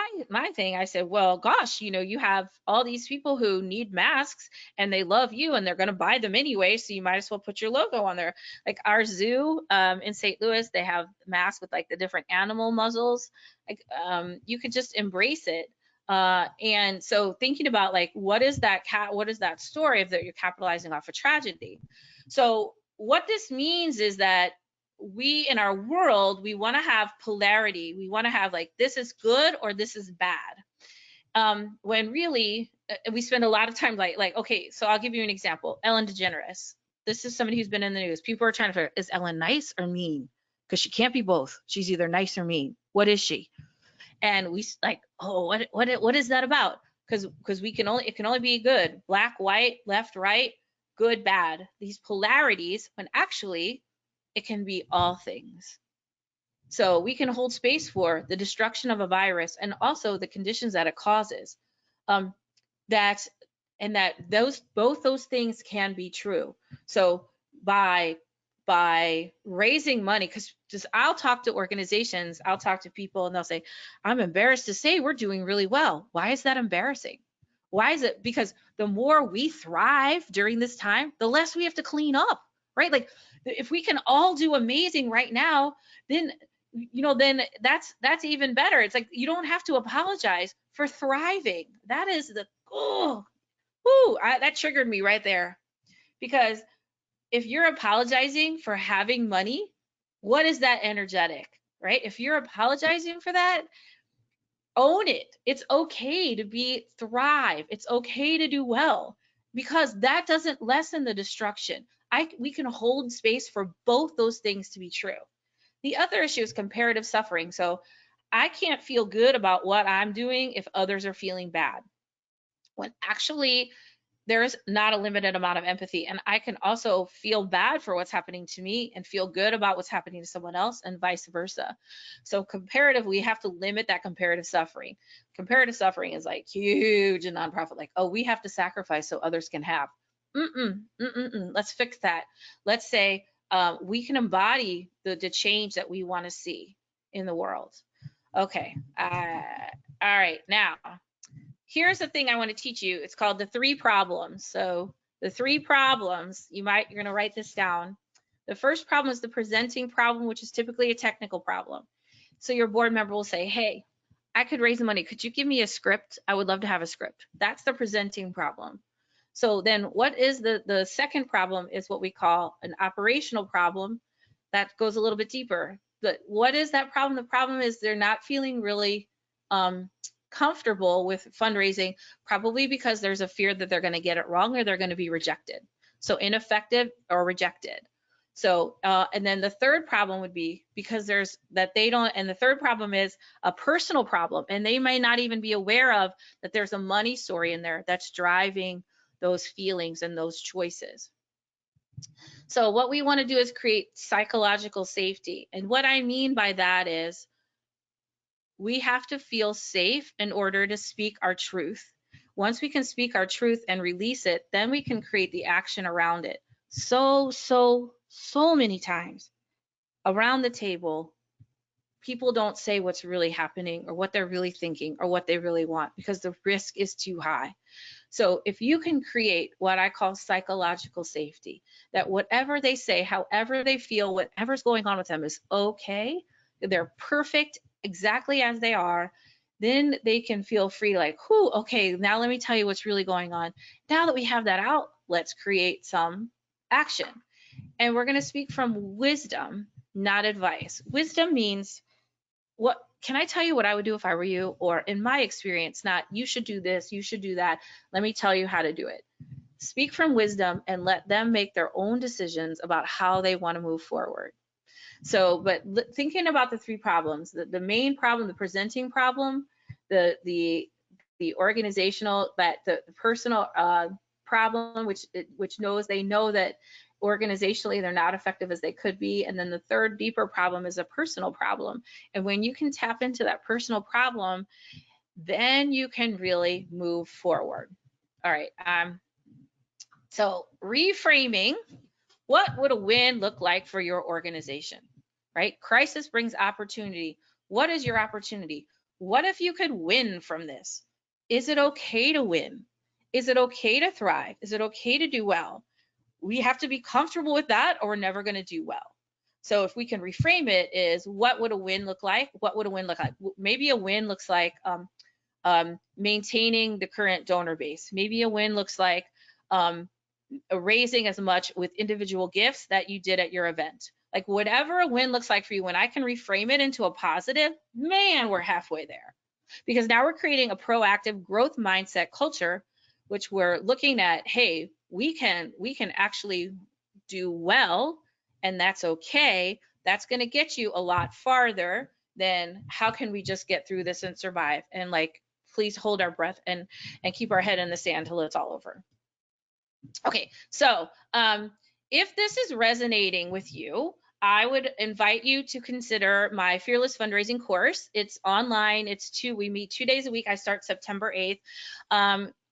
thing, I said, well, gosh, you know, you have all these people who need masks and they love you and they're going to buy them anyway. So you might as well put your logo on there. Like our zoo in St. Louis, they have masks with like the different animal muzzles. Like you could just embrace it. And so thinking about like, what is that story of that you're capitalizing off a tragedy? So what this means is that we in our world, we want to have polarity. We want to have like, this is good or this is bad. When really we spend a lot of time like, okay, so I'll give you an example. Ellen DeGeneres. This is somebody who's been in the news. People are trying to figure, is Ellen nice or mean? Because she can't be both. She's either nice or mean. What is she? And we like, oh, what is that about? Because it can only be good, black, white, left, right, good, bad. These polarities, when actually it can be all things. So we can hold space for the destruction of a virus and also the conditions that it causes. That both those things can be true. So by raising money, because just I'll talk to organizations, I'll talk to people, and they'll say, I'm embarrassed to say we're doing really well. Why is that embarrassing? Why is it? Because the more we thrive during this time, the less we have to clean up, right? Like if we can all do amazing right now, then then that's even better. It's like you don't have to apologize for thriving. That is the that triggered me right there, because if you're apologizing for having money, what is that energetic, right? If you're apologizing for that, own it. It's okay to thrive. It's okay to do well, because that doesn't lessen the destruction. We can hold space for both those things to be true. The other issue is comparative suffering. So I can't feel good about what I'm doing if others are feeling bad, when actually there's not a limited amount of empathy. And I can also feel bad for what's happening to me and feel good about what's happening to someone else, and vice versa. So comparative, we have to limit that comparative suffering. Comparative suffering is like huge in nonprofit, like, oh, we have to sacrifice so others can have. Let's fix that. Let's say we can embody the change that we want to see in the world. Okay. All right. Now, here's the thing I want to teach you. It's called the 3 problems. So the 3 problems, you're going to write this down. The first problem is the presenting problem, which is typically a technical problem. So your board member will say, hey, I could raise money. Could you give me a script? I would love to have a script. That's the presenting problem. So then what is the second problem is what we call an operational problem. That goes a little bit deeper. But what is that problem? The problem is they're not feeling really comfortable with fundraising, probably because there's a fear that they're going to get it wrong or they're going to be rejected. So ineffective or rejected. So and then the third problem would be because there's that they don't, and the third problem is a personal problem, and they may not even be aware of that there's a money story in there that's driving those feelings and those choices. So what we want to do is create psychological safety. And what I mean by that is we have to feel safe in order to speak our truth. Once we can speak our truth and release it, then we can create the action around it. So many times around the table, people don't say what's really happening or what they're really thinking or what they really want because the risk is too high. So if you can create what I call psychological safety, that whatever they say, however they feel, whatever's going on with them is okay, they're perfect exactly as they are, then they can feel free to like, whew, okay, now let me tell you what's really going on. Now that we have that out, let's create some action. And we're going to speak from wisdom, not advice. Wisdom means, what can I tell you what I would do if I were you? Or in my experience, not you should do this, you should do that. Let me tell you how to do it. Speak from wisdom and let them make their own decisions about how they want to move forward. So, but thinking about the 3 problems, the main problem, the presenting problem, the organizational, but the personal problem, which knows they know that organizationally they're not effective as they could be, and then the third deeper problem is a personal problem. And when you can tap into that personal problem, then you can really move forward. All right. So reframing. What would a win look like for your organization, right? Crisis brings opportunity. What is your opportunity? What if you could win from this? Is it okay to win? Is it okay to thrive? Is it okay to do well? We have to be comfortable with that or we're never going to do well. So if we can reframe it is, what would a win look like? What would a win look like? Maybe a win looks like maintaining the current donor base. Maybe a win looks like raising as much with individual gifts that you did at your event. Like whatever a win looks like for you, when I can reframe it into a positive, man, we're halfway there. Because now we're creating a proactive growth mindset culture, which we're looking at, hey, we can actually do well, and that's okay. That's going to get you a lot farther than how can we just get through this and survive, and like, please hold our breath and keep our head in the sand till it's all over. Okay, so if this is resonating with you, I would invite you to consider my Fearless Fundraising course. It's online. We meet 2 days a week. I start September 8th.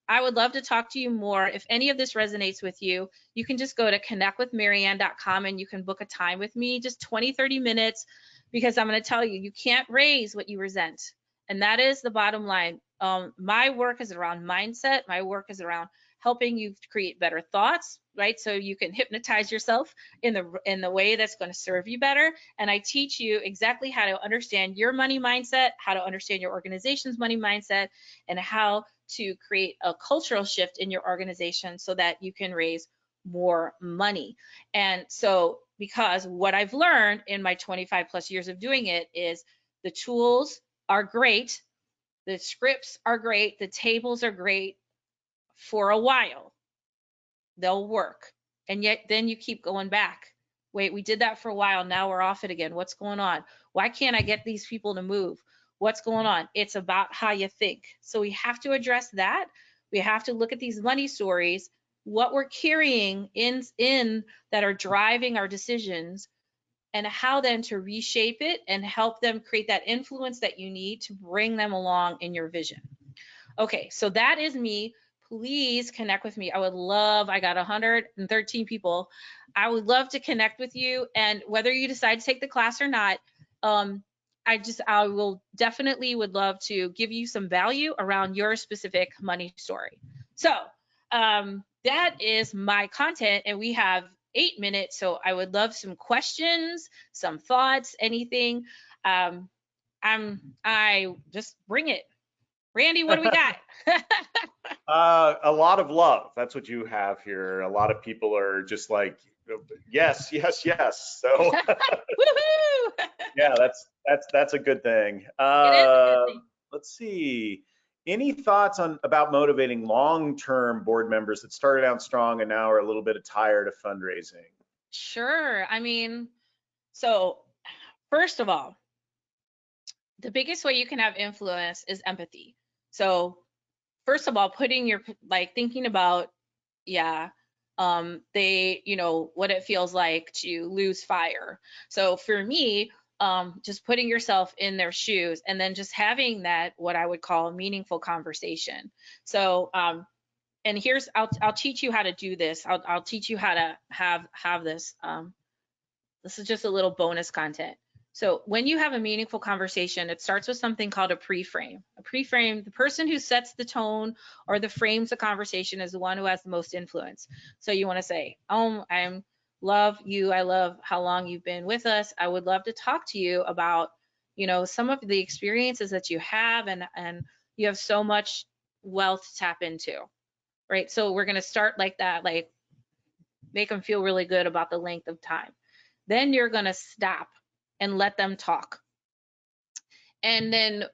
I would love to talk to you more. If any of this resonates with you, you can just go to connectwithmaryanne.com and you can book a time with me, just 20, 30 minutes, because I'm going to tell you, you can't raise what you resent. And that is the bottom line. My work is around mindset. My work is around helping you create better thoughts, right? So you can hypnotize yourself in the way that's going to serve you better. And I teach you exactly how to understand your money mindset, how to understand your organization's money mindset, and how to create a cultural shift in your organization so that you can raise more money. And so, because what I've learned in my 25 plus years of doing it is the tools are great, the scripts are great, the tables are great for a while. They'll work. And yet then you keep going back. Wait, we did that for a while. Now we're off it again. What's going on? Why can't I get these people to move? What's going on? It's about how you think. So we have to address that. We have to look at these money stories, what we're carrying in that are driving our decisions, and how then to reshape it and help them create that influence that you need to bring them along in your vision. Okay, so that is me. Please connect with me. I got 113 people. I would love to connect with you. And whether you decide to take the class or not, I will definitely would love to give you some value around your specific money story. So that is my content, and we have 8 minutes. So I would love some questions, some thoughts, anything. I just bring it. Randy, what do we got? A lot of love. That's what you have here. A lot of people are just like, yes, yes, yes. So Woohoo! yeah, that's a good thing. It is a good thing. Let's see. Any thoughts on about motivating long-term board members that started out strong and now are a little bit tired of fundraising? Sure. So first of all, the biggest way you can have influence is empathy. So first of all, thinking about, yeah, what it feels like to lose fire. So for me, just putting yourself in their shoes and then just having that, what I would call meaningful conversation. So, and I'll teach you how to do this. I'll teach you how to have this. This is just a little bonus content. So when you have a meaningful conversation, it starts with something called a pre-frame. A pre-frame, the person who sets the tone or the frames the conversation is the one who has the most influence. So you want to say, I love you. I love how long you've been with us. I would love to talk to you about, some of the experiences that you have, and you have so much wealth to tap into, right? So we're going to start like that, like make them feel really good about the length of time. Then you're going to stop and let them talk. And then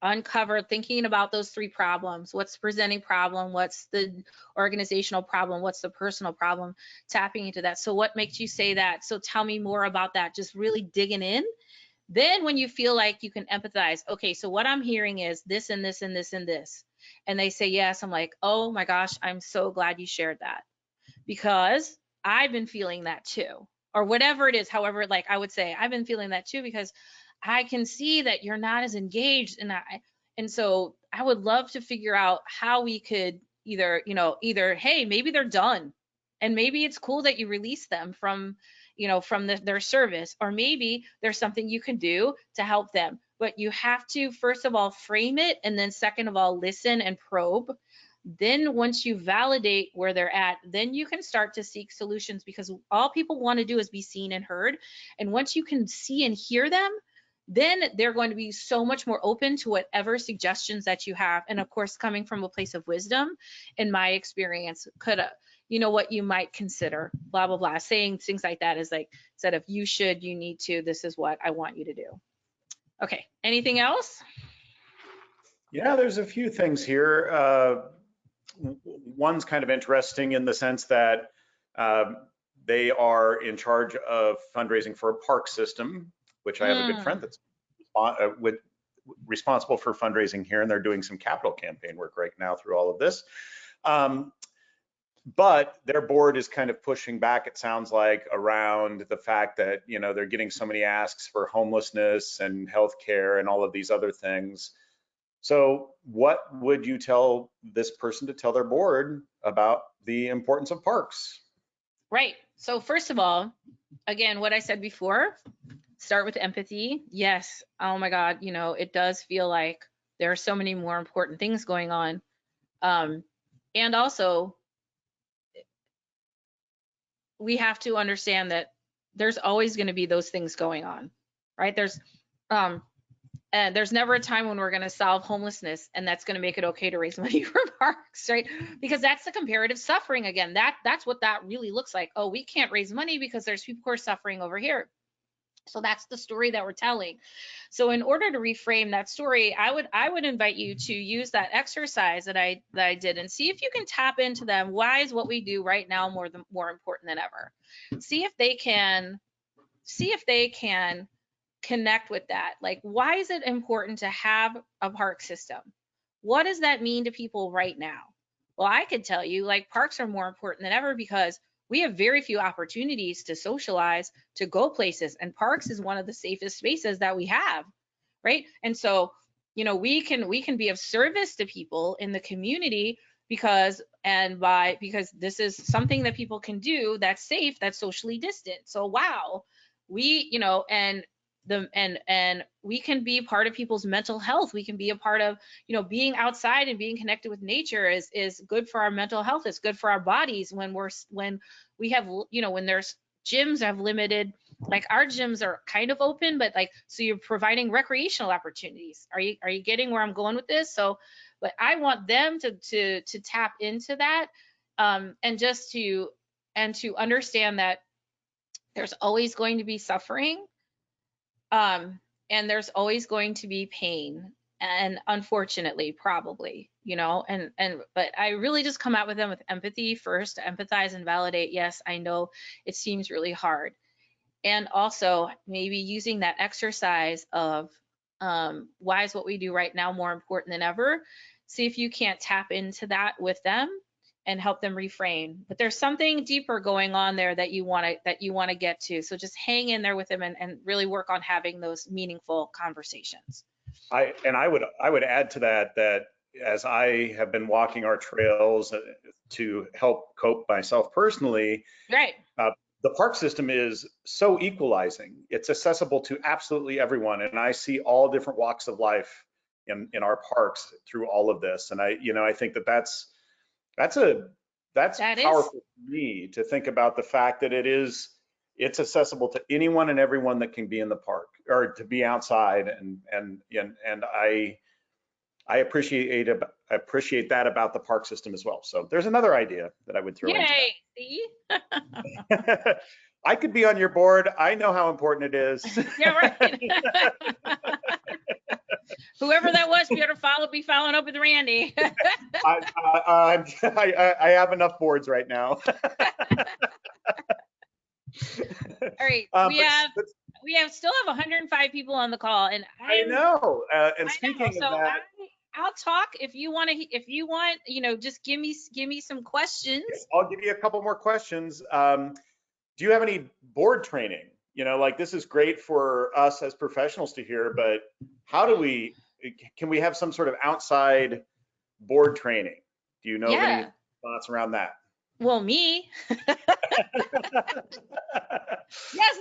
uncover, thinking about those 3 problems. What's the presenting problem? What's the organizational problem? What's the personal problem? Tapping into that. So what makes you say that? So tell me more about that. Just really digging in. Then when you feel like you can empathize, okay, so what I'm hearing is this and this and this and this. And they say yes, I'm like, oh my gosh, I'm so glad you shared that, because I've been feeling that too. Or whatever it is, however, like I would say, I've been feeling that too, because I can see that you're not as engaged. And so I would love to figure out how we could either, hey, maybe they're done. And maybe it's cool that you release them from, their service, or maybe there's something you can do to help them. But you have to, first of all, frame it. And then second of all, listen and probe. Then once you validate where they're at, then you can start to seek solutions, because all people want to do is be seen and heard. And once you can see and hear them, then they're going to be so much more open to whatever suggestions that you have. And of course, coming from a place of wisdom, in my experience, what you might consider, blah, blah, blah. Saying things like that is like, instead of you should, you need to, this is what I want you to do. Okay, anything else? Yeah, there's a few things here. One's kind of interesting in the sense that they are in charge of fundraising for a park system, which I have a good friend that's responsible for fundraising here, and they're doing some capital campaign work right now through all of this. But their board is kind of pushing back, it sounds like, around the fact that, they're getting so many asks for homelessness and healthcare and all of these other things. So what would you tell this person to tell their board about the importance of parks? Right. So first of all, again, what I said before, start with empathy. Yes. Oh my God. It does feel like there are so many more important things going on. And also, we have to understand that there's always going to be those things going on, right? And there's never a time when we're going to solve homelessness and that's going to make it okay to raise money for parks, right? Because that's the comparative suffering again. That's what that really looks like. Oh, we can't raise money because there's people who are suffering over here. So that's the story that we're telling. So in order to reframe that story, I would invite you to use that exercise that I did and see if you can tap into them. Why is what we do right now more important than ever? See if they can connect with that. Like, why is it important to have a park system? What does that mean to people right now? Well, I could tell you, like, parks are more important than ever because we have very few opportunities to socialize, to go places, and parks is one of the safest spaces that we have, right? And so, we can be of service to people in the community because this is something that people can do that's safe, that's socially distant. So wow, and we can be part of people's mental health. We can be a part of, being outside and being connected with nature is good for our mental health. It's good for our bodies when we have, when there's gyms have limited, like our gyms are kind of open, but like, so you're providing recreational opportunities. Are you getting where I'm going with this? So, but I want them to tap into that, and to understand that there's always going to be suffering. And there's always going to be pain, and unfortunately, probably, but I really just come out with them with empathy first, to empathize and validate. Yes, I know it seems really hard. And also maybe using that exercise of, why is what we do right now more important than ever? See if you can't tap into that with them and help them reframe. But there's something deeper going on there that you want to get to. So just hang in there with them and really work on having those meaningful conversations. I would add to that as I have been walking our trails to help cope myself personally, Right. The park system is so equalizing. It's accessible to absolutely everyone, and I see all different walks of life in our parks through all of this. And I think that's powerful for me to think about the fact that it's accessible to anyone and everyone that can be in the park or to be outside, and I appreciate that about the park system as well. So there's another idea that I would throw into that. See? I could be on your board. I know how important it is. Yeah, right. Whoever that was, better be following up with Randy. I have enough boards right now. All right, we still have 105 people on the call, and I know. And speaking of that, I'll talk if you want, just give me some questions. I'll give you a couple more questions. Do you have any board training? Like, this is great for us as professionals to hear, but can we have some sort of outside board training? Do you know of any thoughts around that? Well, me. Yes,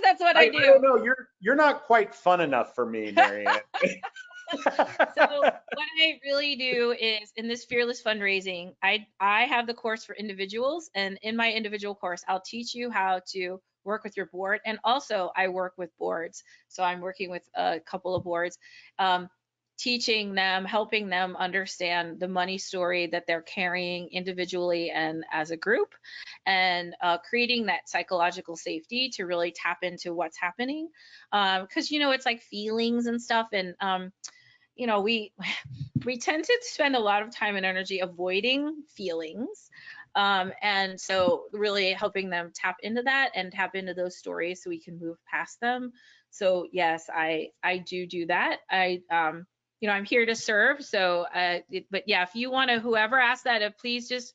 that's what I do. I don't know. You're not quite fun enough for me, Maryanne. So what I really do is, in this fearless fundraising, I have the course for individuals, and in my individual course, I'll teach you how to work with your board, and also I work with boards. So I'm working with a couple of boards, teaching them, helping them understand the money story that they're carrying individually and as a group, and creating that psychological safety to really tap into what's happening. Because it's like feelings and stuff, and we tend to spend a lot of time and energy avoiding feelings. And so really helping them tap into that and tap into those stories so we can move past them. So yes, I do that. I'm here to serve. So, but yeah, if you want to, whoever asked that, please just,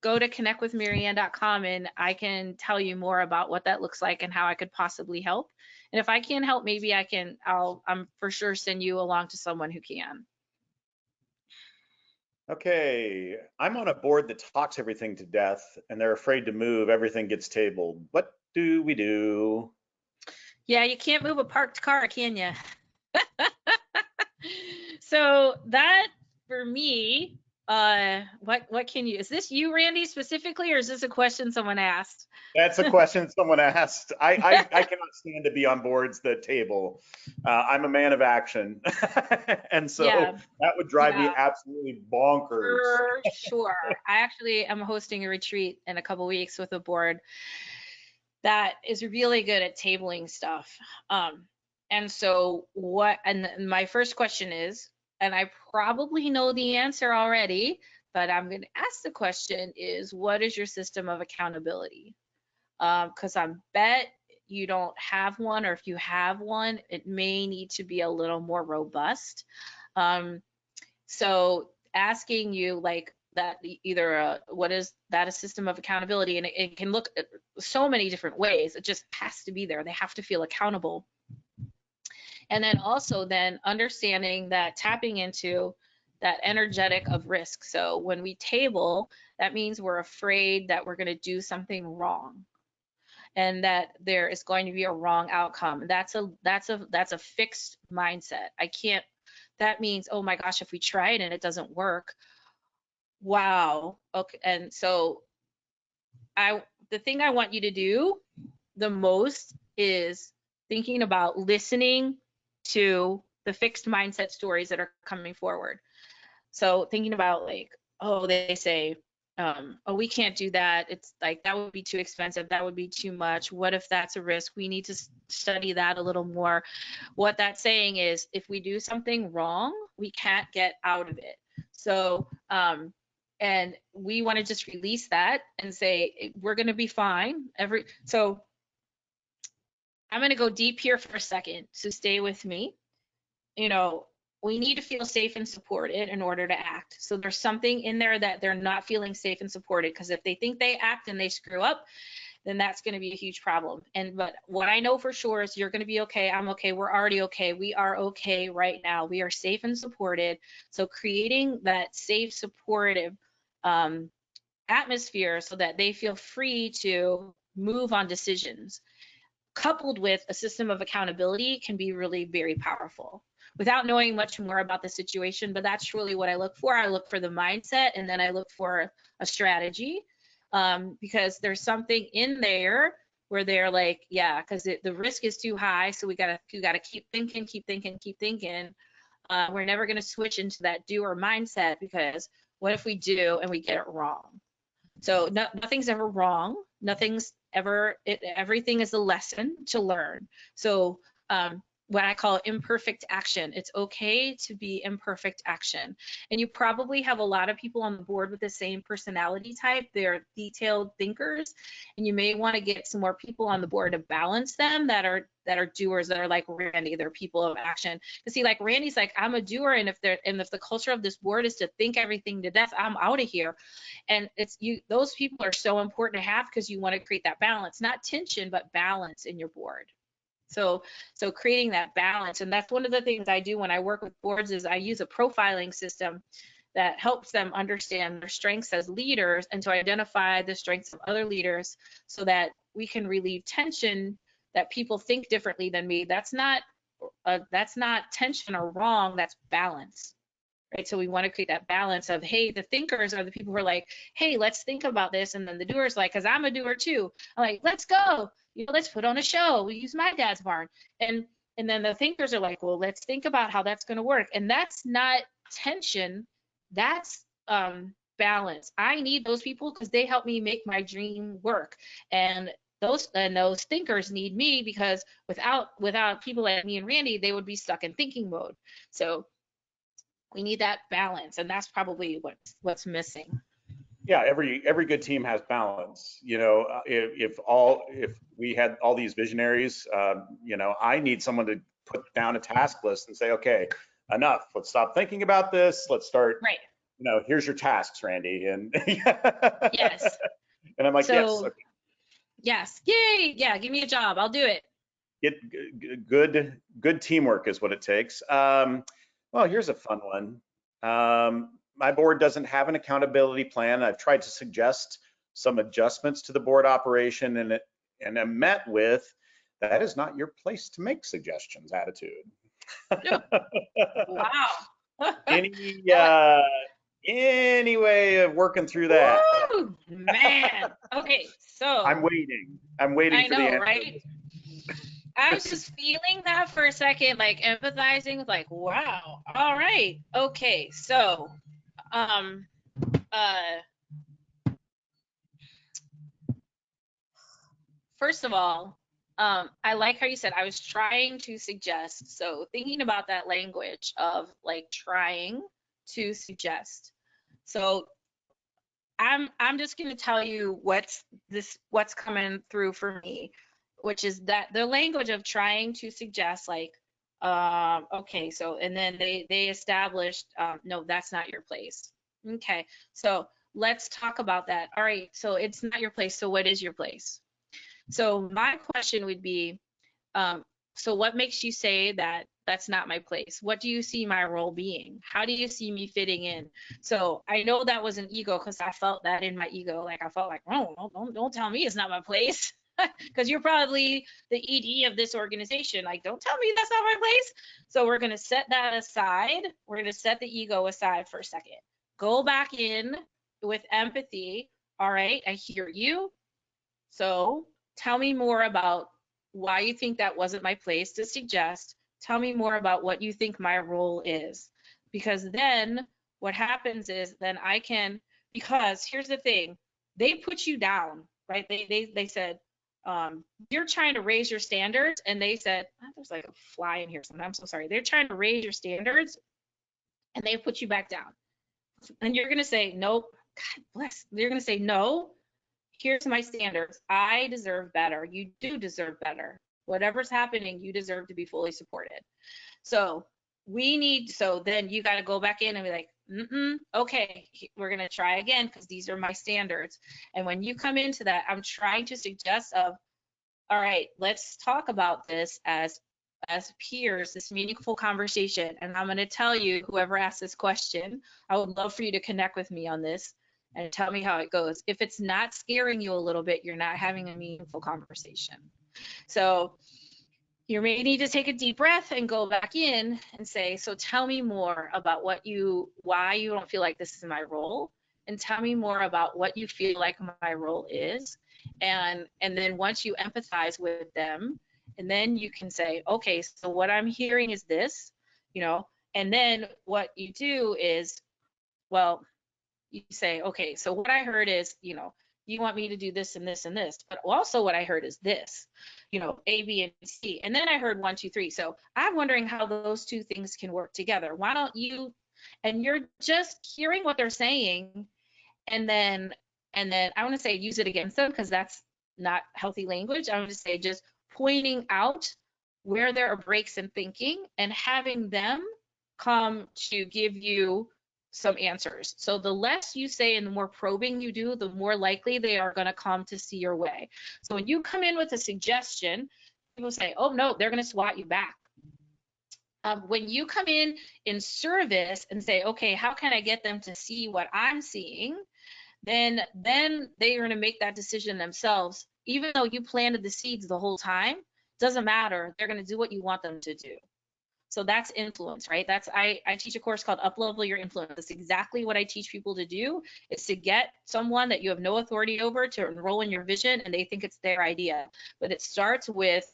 go to connectwithmaryanne.com and I can tell you more about what that looks like and how I could possibly help. And if I can't help, maybe I'm for sure send you along to someone who can. Okay, I'm on a board that talks everything to death and they're afraid to move. Everything gets tabled. What do we do? Yeah, you can't move a parked car, can you? So that for me, what can you, is this you, Randy, specifically, or is this a question someone asked? That's a question someone asked. I cannot stand to be on boards that table. I'm a man of action. And Yeah, so that would drive me yeah, absolutely bonkers. for sure. I actually am hosting a retreat in a couple weeks with a board that is really good at tabling stuff. And so and my first question is, and I probably know the answer already, but I'm going to ask the question is, what is your system of accountability? Because I bet you don't have one, or if you have one, it may need to be a little more robust. So asking you like that, either what is that a system of accountability, and it can look at so many different ways. It just has to be there. They have to feel accountable. And then also then understanding that, tapping into that energetic of risk. So when we table, that means we're afraid that we're going to do something wrong and that there is going to be a wrong outcome. That's a fixed mindset. That means, oh my gosh, if we try it and it doesn't work, wow. Okay. And so the thing I want you to do the most is thinking about listening to the fixed mindset stories that are coming forward. So thinking about like, oh, they say, oh, we can't do that. It's like, that would be too expensive. That would be too much. What if that's a risk? We need to study that a little more. What that's saying is, if we do something wrong, we can't get out of it. So, and we want to just release that and say, we're going to be fine. So I'm going to go deep here for a second. So stay with me. You know, we need to feel safe and supported in order to act. So there's something in there that they're not feeling safe and supported, because if they think they act and they screw up, then that's going to be a huge problem. But what I know for sure is you're going to be okay. I'm okay. We're already okay. We are okay right now. We are safe and supported. So creating that safe, supportive atmosphere so that they feel free to move on decisions, coupled with a system of accountability, can be really very powerful without knowing much more about the situation. But that's really what I look for. I look for the mindset, and then I look for a strategy, because there's something in there where they're like, yeah, because the risk is too high. So we gotta keep thinking. We're never gonna switch into that doer mindset, because what if we do and we get it wrong? So nothing's ever wrong. Everything is a lesson to learn. So what I call imperfect action. It's okay to be imperfect action. And you probably have a lot of people on the board with the same personality type. They're detailed thinkers, and you may want to get some more people on the board to balance them that are doers, that are like Randy. They're people of action. Because see, like Randy's like, I'm a doer, and if the culture of this board is to think everything to death, I'm out of here. And those people are so important to have, because you want to create that balance, not tension, but balance in your board. So creating that balance. And that's one of the things I do when I work with boards, is I use a profiling system that helps them understand their strengths as leaders and to identify the strengths of other leaders, so that we can relieve tension that people think differently than me. That's not tension or wrong, that's balance. Right? So we want to create that balance of, hey, the thinkers are the people who are like, hey, let's think about this. And then the doers, like, because I'm a doer too, I'm like, let's go. Let's put on a show. We use my dad's barn. And then the thinkers are like, well, let's think about how that's going to work. And that's not tension. That's balance. I need those people, because they help me make my dream work. And those thinkers need me, because without people like me and Randy, they would be stuck in thinking mode. So we need that balance, and that's probably what's missing. Yeah, every good team has balance. If we had all these visionaries, I need someone to put down a task list and say, okay, enough. Let's stop thinking about this. Let's start Right. here's your tasks, Randy. And Yes. and I'm like, yes, So okay. yes, yay, yeah, give me a job, I'll do it. Good teamwork is what it takes. Well, here's a fun one. My board doesn't have an accountability plan. I've tried to suggest some adjustments to the board operation, and I'm met with, that is not your place to make suggestions attitude. Wow. Any That any way of working through that? Woo, man. Okay, I'm so waiting. I'm waiting I for the know, answer. right? I was just feeling that for a second, like empathizing with like, wow, all right, okay, so um first of all, I like how you said I was trying to suggest. So thinking about that language of like trying to suggest. So I'm just going to tell you what's coming through for me, which is that the language of trying to suggest like okay, so and then they established no, that's not your place. Okay, so let's talk about that. All right, so it's not your place, so what is your place? So my question would be, um, so what makes you say that that's not my place? What do you see my role being? How do you see me fitting in? So I know that was an ego because I felt that in my ego. Like I felt like, oh, don't tell me it's not my place. Because you're probably the ED of this organization. Like, don't tell me that's not my place. So we're going to set that aside. We're going to set the ego aside for a second. Go back in with empathy. All right, I hear you. So tell me more about why you think that wasn't my place to suggest. Tell me more about what you think my role is. Because then what happens is then I can, because here's the thing, they put you down, right? They said, you're trying to raise your standards. And they said, oh, there's like a fly in here sometimes. I'm so sorry. They're trying to raise your standards and they put you back down. And you're going to say, nope, God bless. You're going to say, no, here's my standards. I deserve better. You do deserve better. Whatever's happening, you deserve to be fully supported. So so then you got to go back in and be like, okay, we're going to try again because these are my standards. And when you come into that, I'm trying to suggest all right, let's talk about this as peers, this meaningful conversation. And I'm going to tell you, whoever asked this question, I would love for you to connect with me on this and tell me how it goes. If it's not scaring you a little bit, you're not having a meaningful conversation. So you may need to take a deep breath and go back in and say, so tell me more about why you don't feel like this is my role, and tell me more about what you feel like my role is. And then once you empathize with them, and then you can say, okay, so what I'm hearing is this, and then what you do is, well, you say, okay, so what I heard is, you want me to do this and this and this, but also what I heard is this, A, B, and C. And then I heard 1, 2, 3. So I'm wondering how those two things can work together. Why don't you, and you're just hearing what they're saying, and then I want to say use it against them because that's not healthy language. I want to say just pointing out where there are breaks in thinking and having them come to give you some answers. So the less you say and the more probing you do, the more likely they are going to come to see your way. So when you come in with a suggestion, people say, oh no, they're going to swat you back. When you come in service and say, okay, how can I get them to see what I'm seeing? Then they're going to make that decision themselves. Even though you planted the seeds the whole time, doesn't matter. They're going to do what you want them to do. So that's influence, right? I teach a course called Up-Level Your Influence. That's exactly what I teach people to do, is to get someone that you have no authority over to enroll in your vision and they think it's their idea. But it starts with,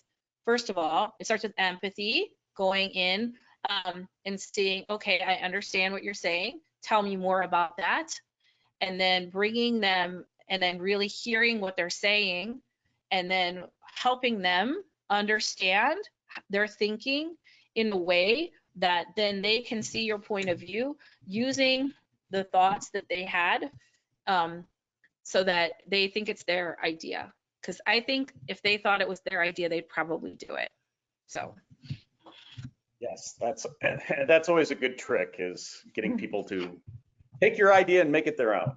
first of all, it starts with empathy, going in and seeing, okay, I understand what you're saying. Tell me more about that. And then bringing them and then really hearing what they're saying and then helping them understand their thinking in a way that then they can see your point of view using the thoughts that they had, so that they think it's their idea. Because I think if they thought it was their idea, they'd probably do it. So Yes, that's always a good trick, is getting people to Right. your idea and make it their own.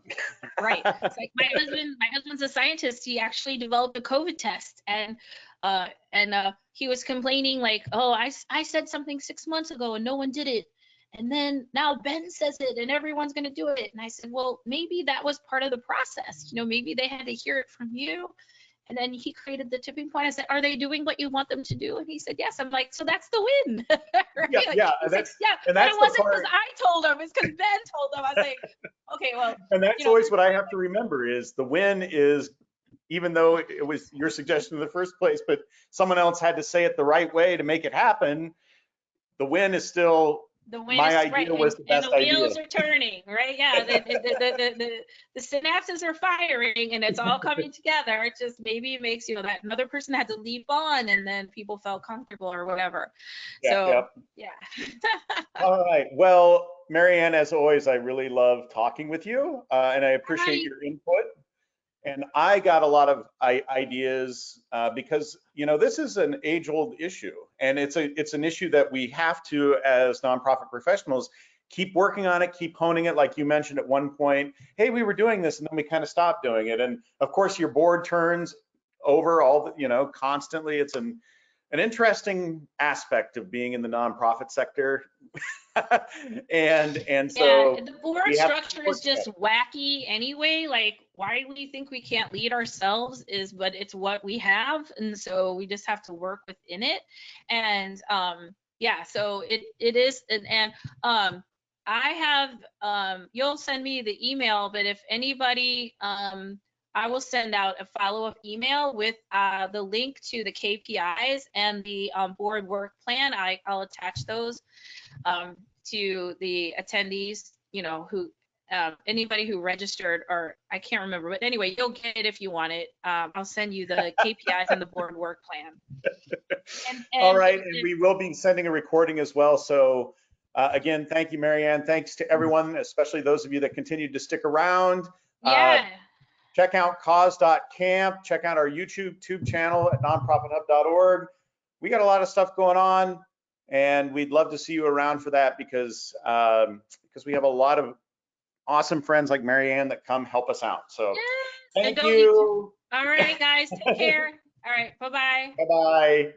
Right. It's like my husband's a scientist. He actually developed a COVID test, and he was complaining like, oh, I said something 6 months ago and no one did it. And then now Ben says it and everyone's going to do it. And I said, well, maybe that was part of the process. You know, maybe they had to hear it from you. And then he created the tipping point. I said, are they doing what you want them to do? And he said, yes. I'm like, so that's the win. Right? Yeah, Like, yeah, he's like, yeah, and but that's it the wasn't because part. I told him. It's because Ben told him. I was like, okay, well, And you that's know, always what I have to remember is the win is, even though it was your suggestion in the first place, but someone else had to say it the right way to make it happen, the win is still, the win my is right, idea was the and best the idea. wheels are turning, right? Yeah, the synapses are firing, and it's all coming together. It just maybe it makes, you know, that another person had to leap on, and then people felt comfortable or whatever. Yeah, yeah. So yeah. All right. Well, Maryanne, as always, I really love talking with you, and I appreciate Hi. your input. And I got a lot of ideas because, you know, this is an age-old issue, and it's an issue that we have to, as nonprofit professionals, keep working on it, keep honing it. Like you mentioned at one point, hey, we were doing this, and then we kind of stopped doing it. And of course, your board turns over all the, you know, constantly. It's an interesting aspect of being in the nonprofit sector, and Yeah, so the board we have to keep structure is working at just it. wacky anyway. Like, why we think we can't lead ourselves is, but it's what we have, and so we just have to work within it. And yeah, so it is, and I have you'll send me the email, but if anybody I will send out a follow-up email with the link to the KPIs and the board work plan. I'll attach those um, to the attendees, you know, who anybody who registered, or I can't remember, but anyway, you'll get it if you want it. I'll send you the KPIs and the board work plan. All And right, and we will be sending a recording as well. So again, thank you, Maryanne. Thanks to everyone, especially those of you that continued to stick around. yeah, Check out cause.camp. Check out our YouTube channel at nonprofithub.org. We got a lot of stuff going on, and we'd love to see you around for that because we have a lot of awesome friends like Maryanne that come help us out. So yes, and thank don't you? you. All right, guys, take care. All right, bye-bye. Bye-bye.